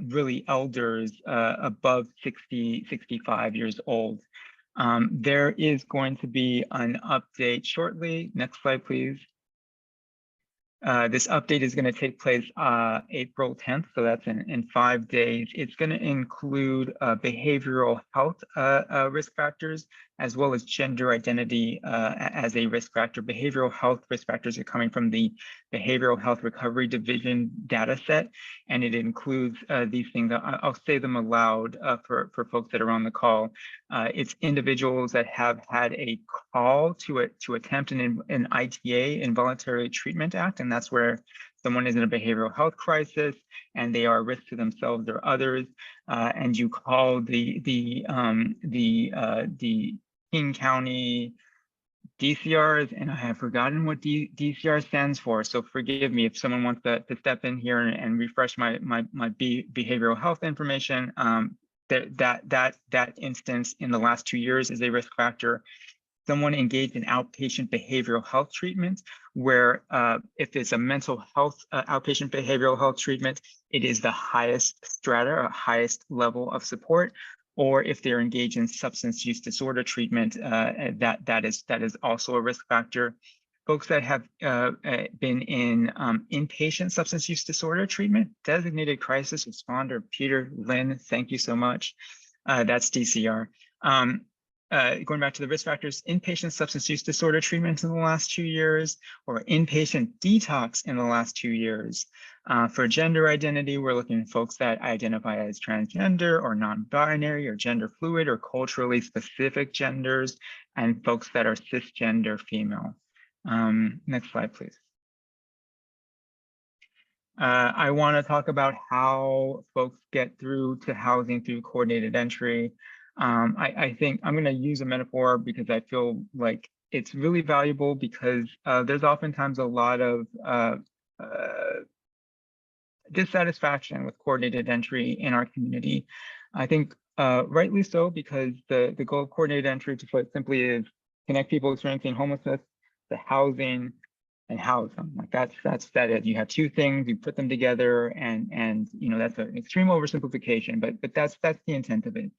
really elders above 65 years old. There is going to be an update shortly. Next slide, please. This update is going to take place April 10th, so that's in 5 days. It's going to include behavioral health risk factors, as well as gender identity as a risk factor. Behavioral health risk factors are coming from the Behavioral Health Recovery Division data set, and it includes these things. I'll say them aloud for folks that are on the call. It's individuals that have had a call to attempt an ITA, Involuntary Treatment Act, and that's where someone is in a behavioral health crisis and they are a risk to themselves or others, and you call the King County DCRs, and I have forgotten what DCR stands for, so forgive me if someone wants to step in here and refresh my behavioral health information. That instance in the last 2 years is a risk factor. Someone engaged in outpatient behavioral health treatment, where if it's a mental health outpatient behavioral health treatment, it is the highest strata or highest level of support. Or if they're engaged in substance use disorder treatment, that is also a risk factor. Folks that have been in inpatient substance use disorder treatment, designated crisis responder, Peter, Lynn, thank you so much. That's DCR. Going back to the risk factors, inpatient substance use disorder treatment in the last 2 years, or inpatient detox in the last 2 years. For gender identity, we're looking at folks that identify as transgender or non-binary or gender fluid or culturally specific genders, and folks that are cisgender female. Next slide, please. I want to talk about how folks get through to housing through coordinated entry. I think I'm going to use a metaphor because I feel like it's really valuable, because there's oftentimes a lot of dissatisfaction with coordinated entry in our community. I think rightly so, because the goal of coordinated entry, to put it simply, is connect people experiencing homelessness to housing and house them. Like that's it. You have two things, you put them together, and you know, that's an extreme oversimplification, but that's the intent of it.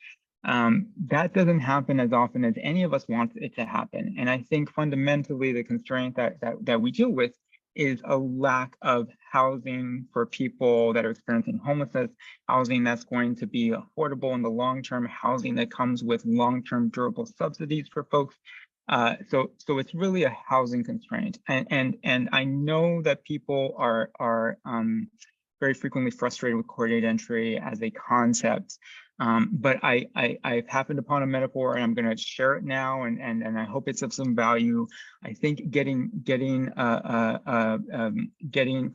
That doesn't happen as often as any of us want it to happen. And I think fundamentally the constraint that we deal with is a lack of housing for people that are experiencing homelessness, housing that's going to be affordable in the long term, housing that comes with long-term durable subsidies for folks. So it's really a housing constraint. And I know that people are very frequently frustrated with coordinated entry as a concept. But I've happened upon a metaphor, and I'm going to share it now, and I hope it's of some value. I think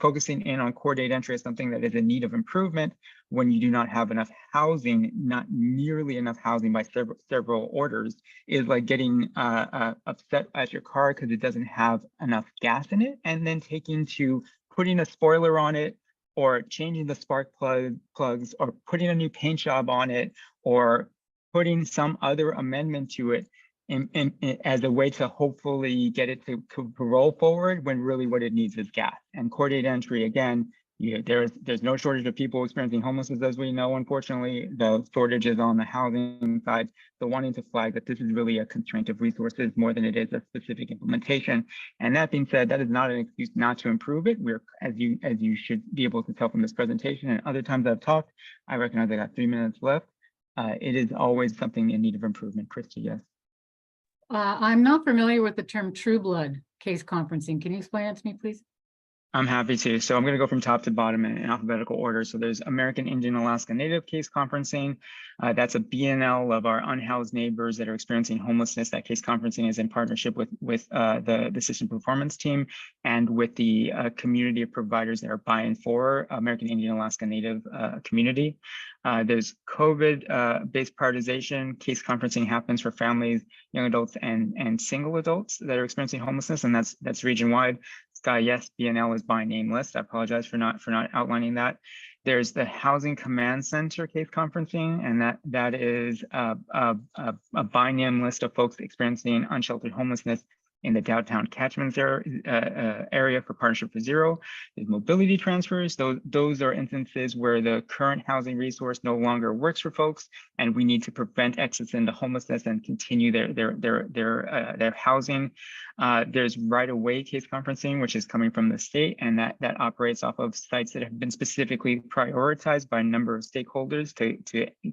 focusing in on coordinated entry is something that is in need of improvement when you do not have enough housing, not nearly enough housing by several orders, is like getting upset at your car because it doesn't have enough gas in it, and then taking to putting a spoiler on it, or changing the spark plugs, or putting a new paint job on it, or putting some other amendment to it as a way to hopefully get it to roll forward, when really what it needs is gas. And coordinated entry, again, there's no shortage of people experiencing homelessness, as we know. Unfortunately, the shortage is on the housing side. So wanting to flag that this is really a constraint of resources more than it is a specific implementation. And that being said, that is not an excuse not to improve it. We're, as you should be able to tell from this presentation and other times I've talked, I recognize I got 3 minutes left. It is always something in need of improvement. Christy, yes. I'm not familiar with the term True Blood case conferencing. Can you explain it to me, please? I'm happy to. So I'm going to go from top to bottom in alphabetical order. So there's American Indian Alaska Native case conferencing. That's a BNL of our unhoused neighbors that are experiencing homelessness. That case conferencing is in partnership with the system performance team and with the community of providers that are buying for American Indian Alaska Native community. There's COVID-based prioritization. Case conferencing happens for families, young adults, and single adults that are experiencing homelessness, and that's region-wide. Sky, yes, BNL is by name list. I apologize for not outlining that. There's the Housing Command Center case conferencing, and that is a by name list of folks experiencing unsheltered homelessness in the downtown catchment area for Partnership for Zero. There's mobility transfers. Those are instances where the current housing resource no longer works for folks, and we need to prevent exits into homelessness and continue their housing. There's right-of-way case conferencing, which is coming from the state, and that operates off of sites that have been specifically prioritized by a number of stakeholders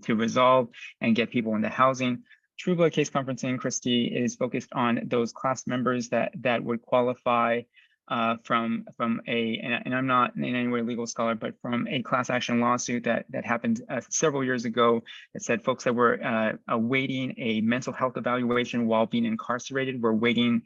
to resolve and get people into housing. True Blood case conferencing, Christy, is focused on those class members that would qualify from a, and I'm not in any way a legal scholar, but from a class action lawsuit that happened several years ago that said folks that were awaiting a mental health evaluation while being incarcerated were waiting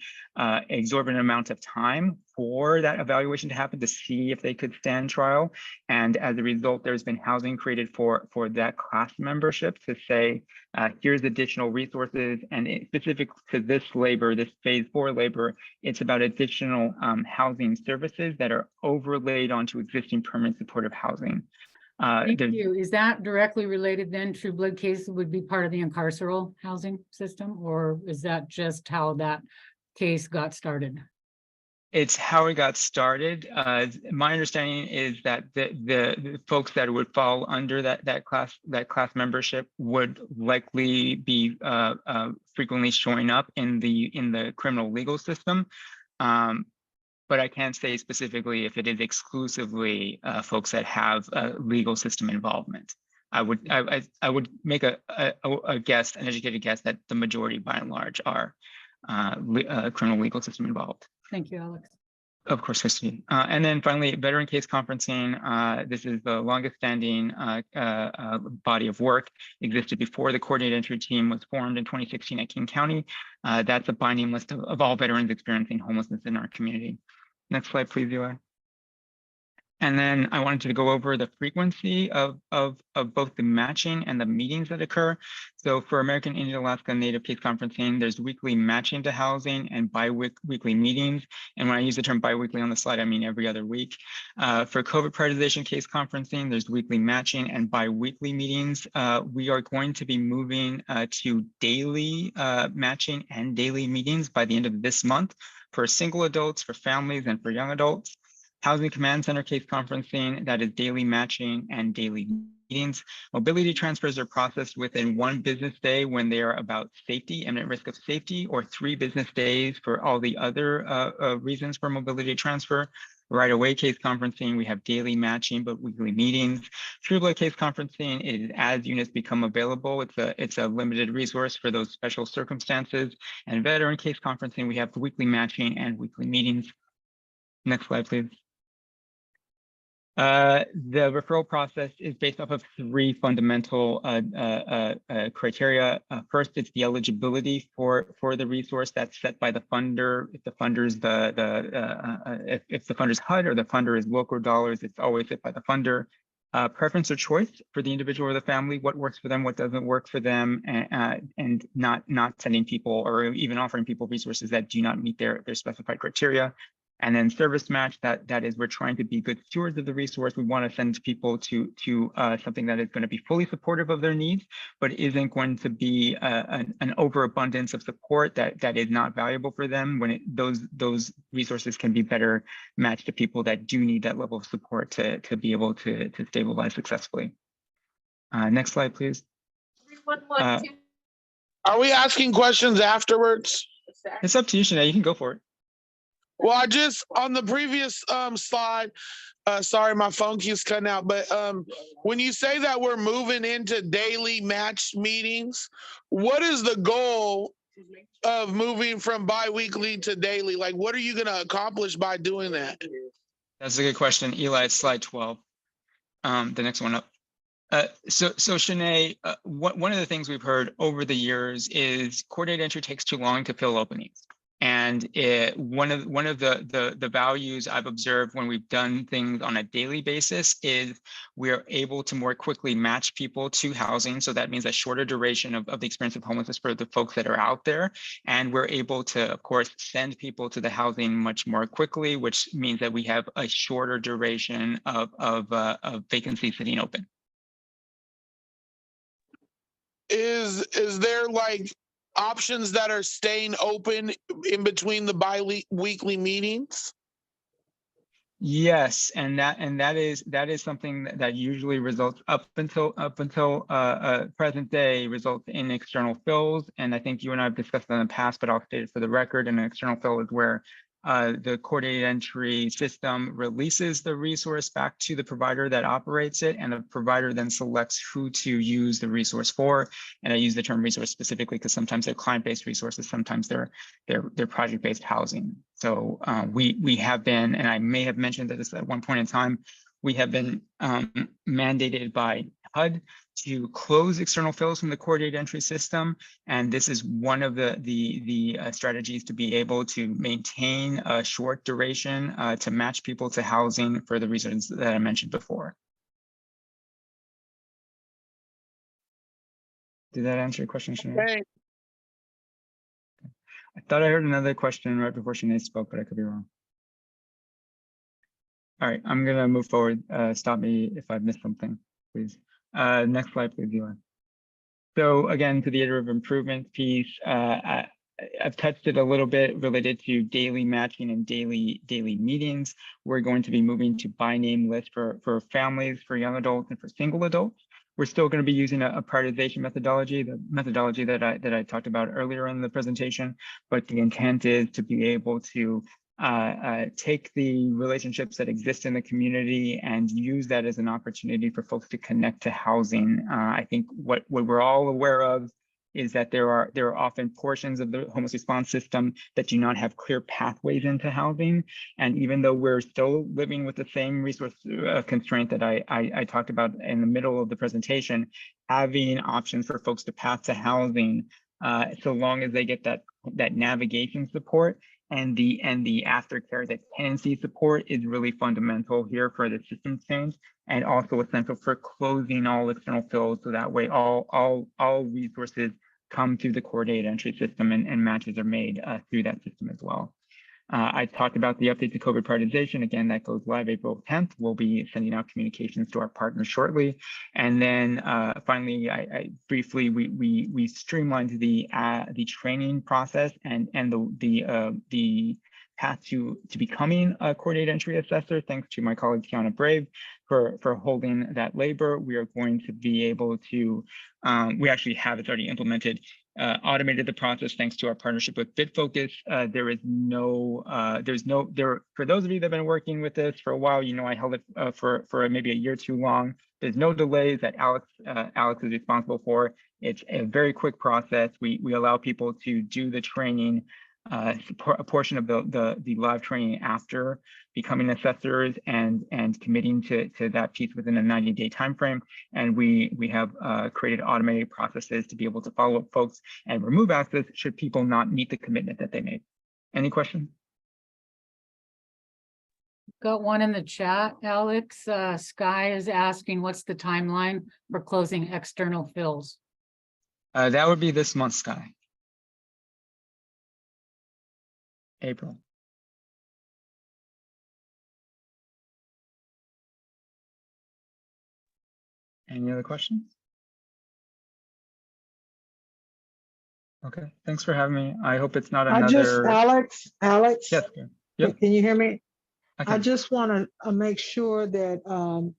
exorbitant amount of time for that evaluation to happen to see if they could stand trial. And as a result, there's been housing created for that class membership to say, here's additional resources, and specific to this labor, this phase 4 labor, it's about additional housing services that are overlaid onto existing permanent supportive housing. Thank you. Is that directly related then? True Blood case would be part of the incarceral housing system, or is that just how that case got started? It's how it got started. My understanding is that the folks that would fall under that class membership would likely be frequently showing up in the criminal legal system. But I can't say specifically if it is exclusively folks that have legal system involvement. I would make a guess, an educated guess, that the majority by and large are criminal legal system involved. Thank you, Alex. Of course, Christine. And then finally, veteran case conferencing. This is the longest standing body of work. Existed before the coordinated entry team was formed in 2016 at King County. That's a binding list of all veterans experiencing homelessness in our community. Next slide, please, Eli. And then I wanted to go over the frequency of both the matching and the meetings that occur. So for American Indian Alaska Native case conferencing, there's weekly matching to housing and bi-weekly meetings. And when I use the term bi-weekly on the slide, I mean every other week. For COVID prioritization case conferencing, there's weekly matching and bi-weekly meetings. We are going to be moving to daily matching and daily meetings by the end of this month for single adults, for families, and for young adults. Housing Command Center case conferencing, that is daily matching and daily meetings. Mobility transfers are processed within 1 business day when they are about safety, imminent risk of safety, or 3 business days for all the other reasons for mobility transfer. Right-of-way case conferencing, we have daily matching but weekly meetings. True Blood case conferencing is as units become available. It's a limited resource for those special circumstances. And veteran case conferencing, we have weekly matching and weekly meetings. Next slide, please. The referral process is based off of 3 fundamental criteria. First, it's the eligibility for the resource that's set by the funder. If the funder's if the funder's HUD or the funder is local dollars, it's always set by the funder. Preference or choice for the individual or the family, what works for them, what doesn't work for them, and not sending people or even offering people resources that do not meet their specified criteria. And then service match, that is, we're trying to be good stewards of the resource. We want to send people to something that is going to be fully supportive of their needs, but isn't going to be an overabundance of support that is not valuable for them, when those resources can be better matched to people that do need that level of support to be able to stabilize successfully. Next slide, please. Are we asking questions afterwards? It's up to you, Shanae. You can go for it. Well, I just, on the previous slide, sorry, my phone keeps cutting out, but when you say that we're moving into daily match meetings, what is the goal of moving from bi-weekly to daily? Like, what are you going to accomplish by doing that? That's a good question. Eli, it's slide 12. The next one up. So Shanae, one of the things we've heard over the years is coordinated entry takes too long to fill openings. And one of the values I've observed when we've done things on a daily basis is we're able to more quickly match people to housing. So that means a shorter duration of the experience of homelessness for the folks that are out there. And we're able to, of course, send people to the housing much more quickly, which means that we have a shorter duration of vacancy sitting open. Is there like options that are staying open in between the bi-weekly meetings? Yes, and that is something that usually results up until present day results in external fills. And I think you and I have discussed that in the past, but I'll state it for the record. An external fill is where the coordinated entry system releases the resource back to the provider that operates it, and the provider then selects who to use the resource for. And I use the term resource specifically because sometimes they're client-based resources, sometimes they're project-based housing. So we have been, and I may have mentioned that this at one point in time, we have been mandated by HUD to close external fills from the coordinated entry system. And this is one of the strategies to be able to maintain a short duration to match people to housing for the reasons that I mentioned before. Did that answer your question, Sinead? Okay. I thought I heard another question right before Sinead spoke, but I could be wrong. All right, I'm gonna move forward. Stop me if I've missed something, please. Next slide, please, Eli. So again, to the iterative improvement piece, I've touched it a little bit related to daily matching and daily meetings. We're going to be moving to by name list for families, for young adults, and for single adults. We're still going to be using a prioritization methodology, the methodology that I talked about earlier in the presentation, but the intent is to be able to take the relationships that exist in the community and use that as an opportunity for folks to connect to housing. I think what we're all aware of is that there are often portions of the homeless response system that do not have clear pathways into housing. And even though we're still living with the same resource constraint that I talked about in the middle of the presentation, having options for folks to path to housing, so long as they get that navigation support and the aftercare, that tenancy support is really fundamental here for the system change, and also essential for closing all external fills, so that way all resources come through the coordinated entry system and matches are made through that system as well. I talked about the update to COVID prioritization. Again, that goes live April 10th. We'll be sending out communications to our partners shortly. And then finally, I briefly, we streamlined the training process and the path to becoming a coordinated entry assessor, thanks to my colleague Kiana Brave for holding that labor. We are going to be able to, we actually have it already implemented, automated the process thanks to our partnership with BitFocus. For those of you that have been working with this for a while, you know I held it for maybe a year too long. There's no delays that Alex is responsible for. It's a very quick process. We allow people to do the training, a portion of the live training after becoming assessors and committing to that piece within a 90-day time frame. And we have created automated processes to be able to follow up folks and remove access should people not meet the commitment that they made. Any questions? Got one in the chat, Alex. Sky is asking, what's the timeline for closing external fills? That would be this month, Sky. April. Any other questions? Okay, thanks for having me. I hope it's not another. Alex. Yes. Yep. Can you hear me? Okay. I just want to make sure that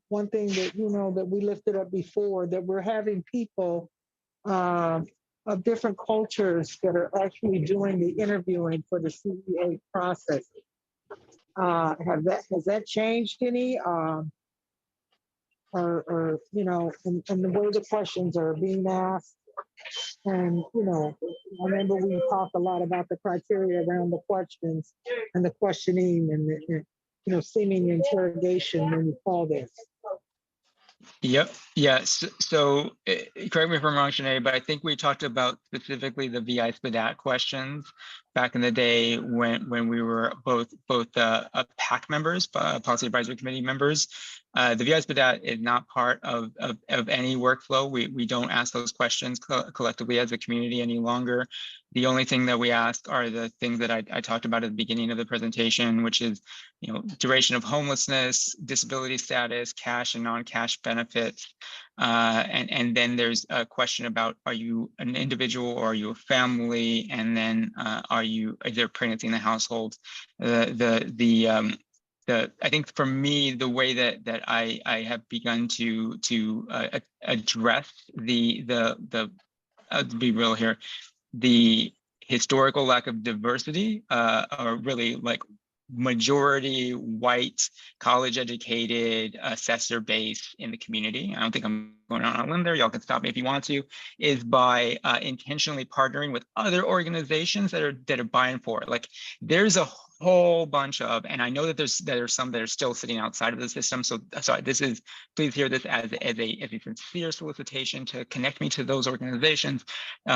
one thing that that we lifted up before, that we're having people of different cultures that are actually doing the interviewing for the CEA process. Has that changed any? Or and the way the questions are being asked. And I remember we talked a lot about the criteria around the questions and the questioning and the seeming interrogation when you call this. Yep. Yes. So correct me if I'm wrong, Sinead, but I think we talked about specifically the VI SPDAT questions back in the day when we were both PAC members, Policy Advisory Committee members. The VI SPDAT is not part of any workflow. We don't ask those questions collectively as a community any longer. The only thing that we ask are the things that I talked about at the beginning of the presentation, which is, duration of homelessness, disability status, cash and non-cash benefits, And then there's a question about, are you an individual or are you a family? And then is there pregnancy in the household? I think for me, the way that I have begun to address to be real here, the historical lack of diversity, or really like majority white, college educated, assessor base in the community. I don't think I'm going on a limb there. Y'all can stop me if you want to, is by intentionally partnering with other organizations that are buying for it. Like there's a whole bunch of, and I know that there are some that are still sitting outside of the system. So sorry, please hear this as a sincere solicitation to connect me to those organizations.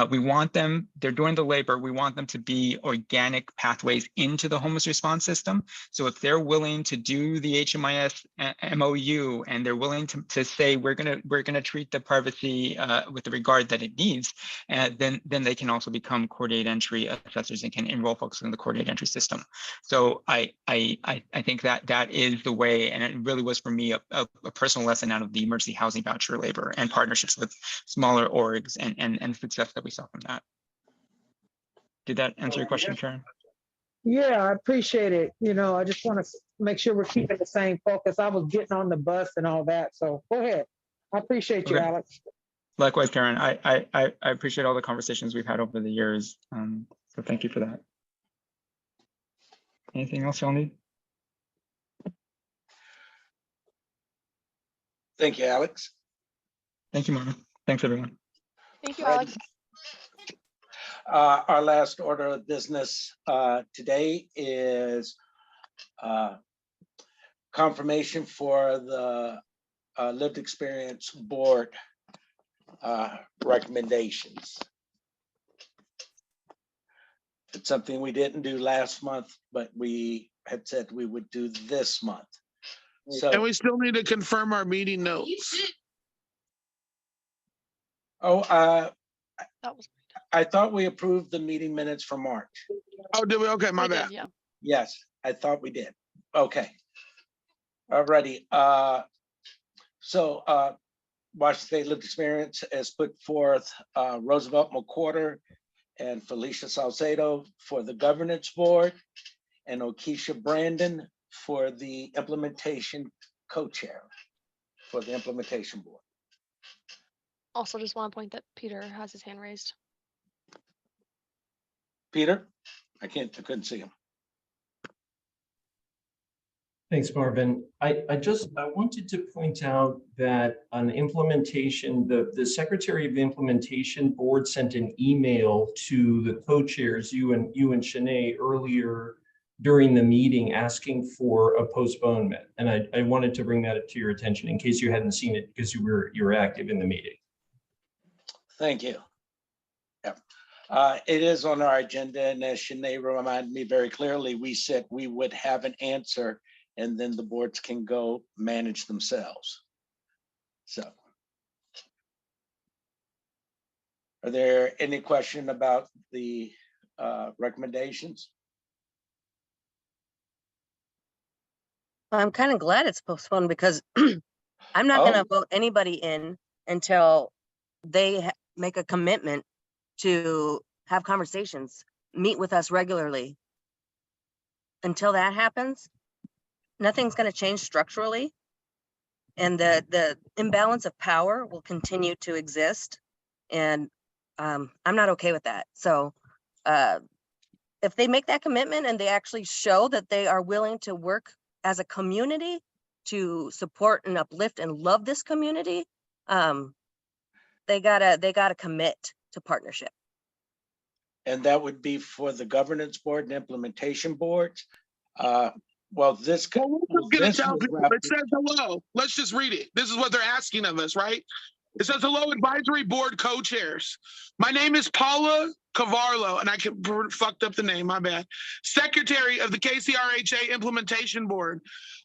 We want them, they're doing the labor. We want them to be organic pathways into the homeless response system. So if they're willing to do the HMIS MOU and they're willing to say we're gonna treat the privacy with the regard that it needs, then they can also become coordinated entry assessors and can enroll folks in the coordinated entry system. So I think that is the way, and it really was for me a personal lesson out of the emergency housing voucher labor and partnerships with smaller orgs and success that we saw from that. Did that answer your question, Karen? Yeah, I appreciate it. You know, I just want to make sure we're keeping the same focus. I was getting on the bus and all that. So go ahead. I appreciate you, Okay. Alex. Likewise, Karen. I appreciate all the conversations we've had over the years. So thank you for that. Anything else y'all need? Thank you, Alex. Thank you, Marvin. Thanks, everyone. Thank you, Alrighty. Alex. Our last order of business today is confirmation for the lived experience board recommendations. It's something we didn't do last month, but we had said we would do this month. So, And we still need to confirm our meeting notes. That was I thought we approved the meeting minutes for March. Oh, did we? Okay, my we did, bad. yeah. Yes, I thought we did. Okay. Alrighty. So Washington State Lived Experience has put forth Roosevelt McQuarter and Felicia Salcedo for the governance board and Okisha Brandon for the implementation co-chair for the implementation board. Also, just want to point that Peter has his hand raised. Peter, I couldn't see him. Thanks, Marvin. I wanted to point out that on implementation, the Secretary of the Implementation Board sent an email to the co-chairs, you and Shanae, earlier during the meeting asking for a postponement. And I wanted to bring that to your attention in case you hadn't seen it because you were active in the meeting. Thank you. Yeah. It is on our agenda, and as Shanae reminded me very clearly, we said we would have an answer and then the boards can go manage themselves. So. Are there any question about the recommendations? I'm kind of glad it's postponed because I'm not going to vote anybody in until they make a commitment to have conversations, meet with us regularly. Until that happens, nothing's going to change structurally. And the imbalance of power will continue to exist. And I'm not okay with that. So if they make that commitment and they actually show that they are willing to work as a community to support and uplift and love this community, they gotta commit to partnership. And that would be for the governance board and implementation boards. Well, this Well, we're just gonna tell people, it says hello. Let's just read it. This is what they're asking of us, right? It says, hello, advisory board co-chairs. My name is Paula Cavarlo, and I fucked up the name, my bad. Secretary of the KCRHA Implementation Board.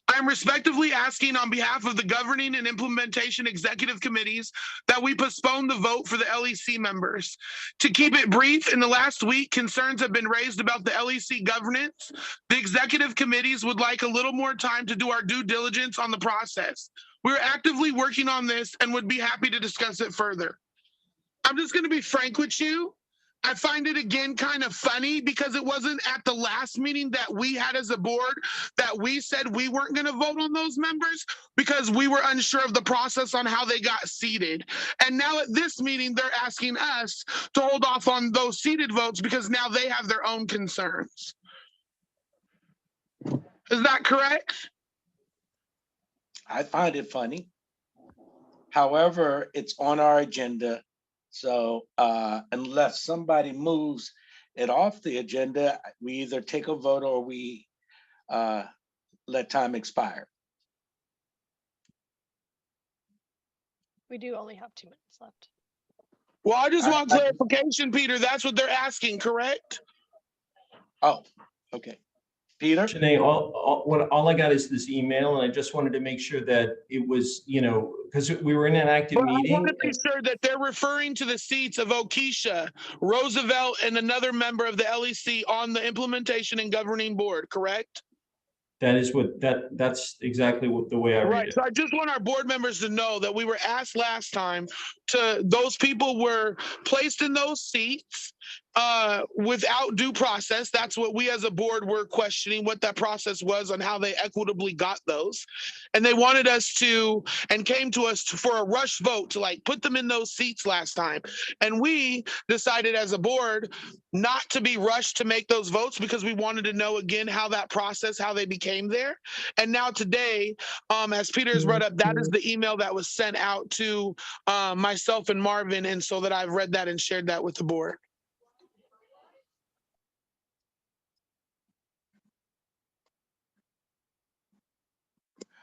I'm respectively asking on behalf of the governing and implementation executive committees that we postpone the vote for the LEC members. To keep it brief, in the last week, concerns have been raised about the LEC governance. The executive committees would like a little more time to do our due diligence on the process. We're actively working on this and would be happy to discuss it further. I'm just going to be frank with you. I find it again kind of funny because it wasn't at the last meeting that we had as a board that we said we weren't going to vote on those members because we were unsure of the process on how they got seated. And now at this meeting, they're asking us to hold off on those seated votes because now they have their own concerns. Is that correct? I find it funny. However, it's on our agenda. So unless somebody moves it off the agenda, we either take a vote or we let time expire. We do only have 2 minutes left. Well, I just want clarification, Peter. That's what they're asking, correct? Oh, okay. Peter? Shanae, all I got is this email, and I just wanted to make sure that it was, because we were in an active Well, I meeting. want to be sure that they're referring to the seats of Okisha, Roosevelt, and another member of the LEC on the implementation and governing board, correct? That is that's exactly the way I read Right. it. So I just want our board members to know that we were asked last time those people were placed in those seats without due process. That's what we as a board were questioning, what that process was on how they equitably got those. And they wanted us to, and came to us for a rush vote to like put them in those seats last time. And we decided as a board not to be rushed to make those votes because we wanted to know again how that process, how they became there. And now today, as Peter has brought up, that is the email that was sent out to myself and Marvin. And so that I've read that and shared that with the board.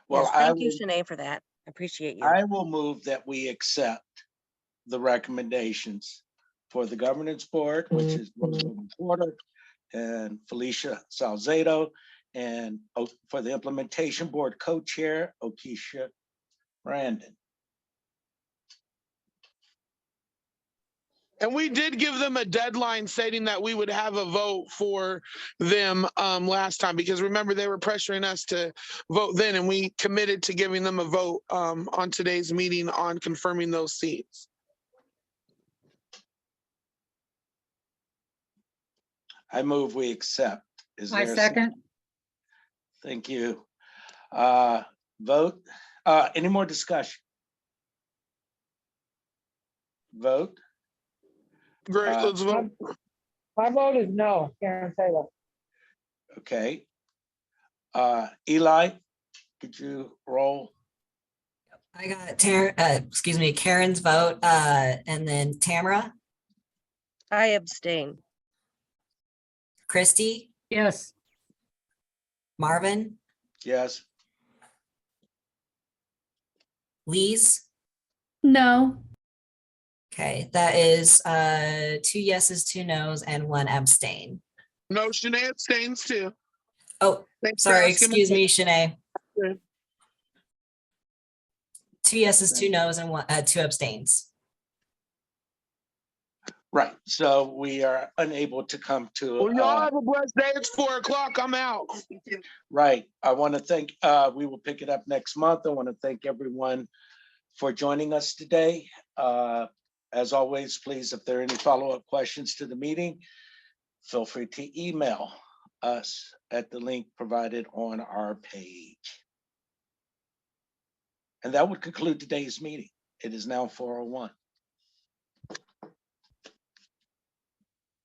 Well, Yes, thank you, Shanae, for that. I appreciate you. I will move that we accept the recommendations for the governance board, which is Roosevelt Porter and Felicia Salzedo, and for the implementation board co-chair, Okisha Brandon. And we did give them a deadline stating that we would have a vote for them last time, because remember, they were pressuring us to vote then, and we committed to giving them a vote on today's meeting on confirming those seats. I move we accept. Is I there a second. Thank you. Vote. Any more discussion? Vote. Great, let's vote. My vote is no, Karen Taylor. Okay. Eli, could you roll? I got Karen's vote, and then Tamara, I abstain. Christy, Yes. Marvin, Yes. Lise. No. Okay, that is 2 yeses, 2 nos, and 1 abstain. No, Shanae abstains too. Oh, Thanks for sorry, asking excuse us. me, Shanae. Okay. 2 yeses, 2 nos, and 2 abstains. Right. So we are unable to come to. Well, y'all have a blessed day. It's 4 o'clock. I'm out. Right. I want to thank, we will pick it up next month. I want to thank everyone for joining us today. As always, please, if there are any follow-up questions to the meeting, feel free to email us at the link provided on our page. And that would conclude today's meeting. It is now 4:01.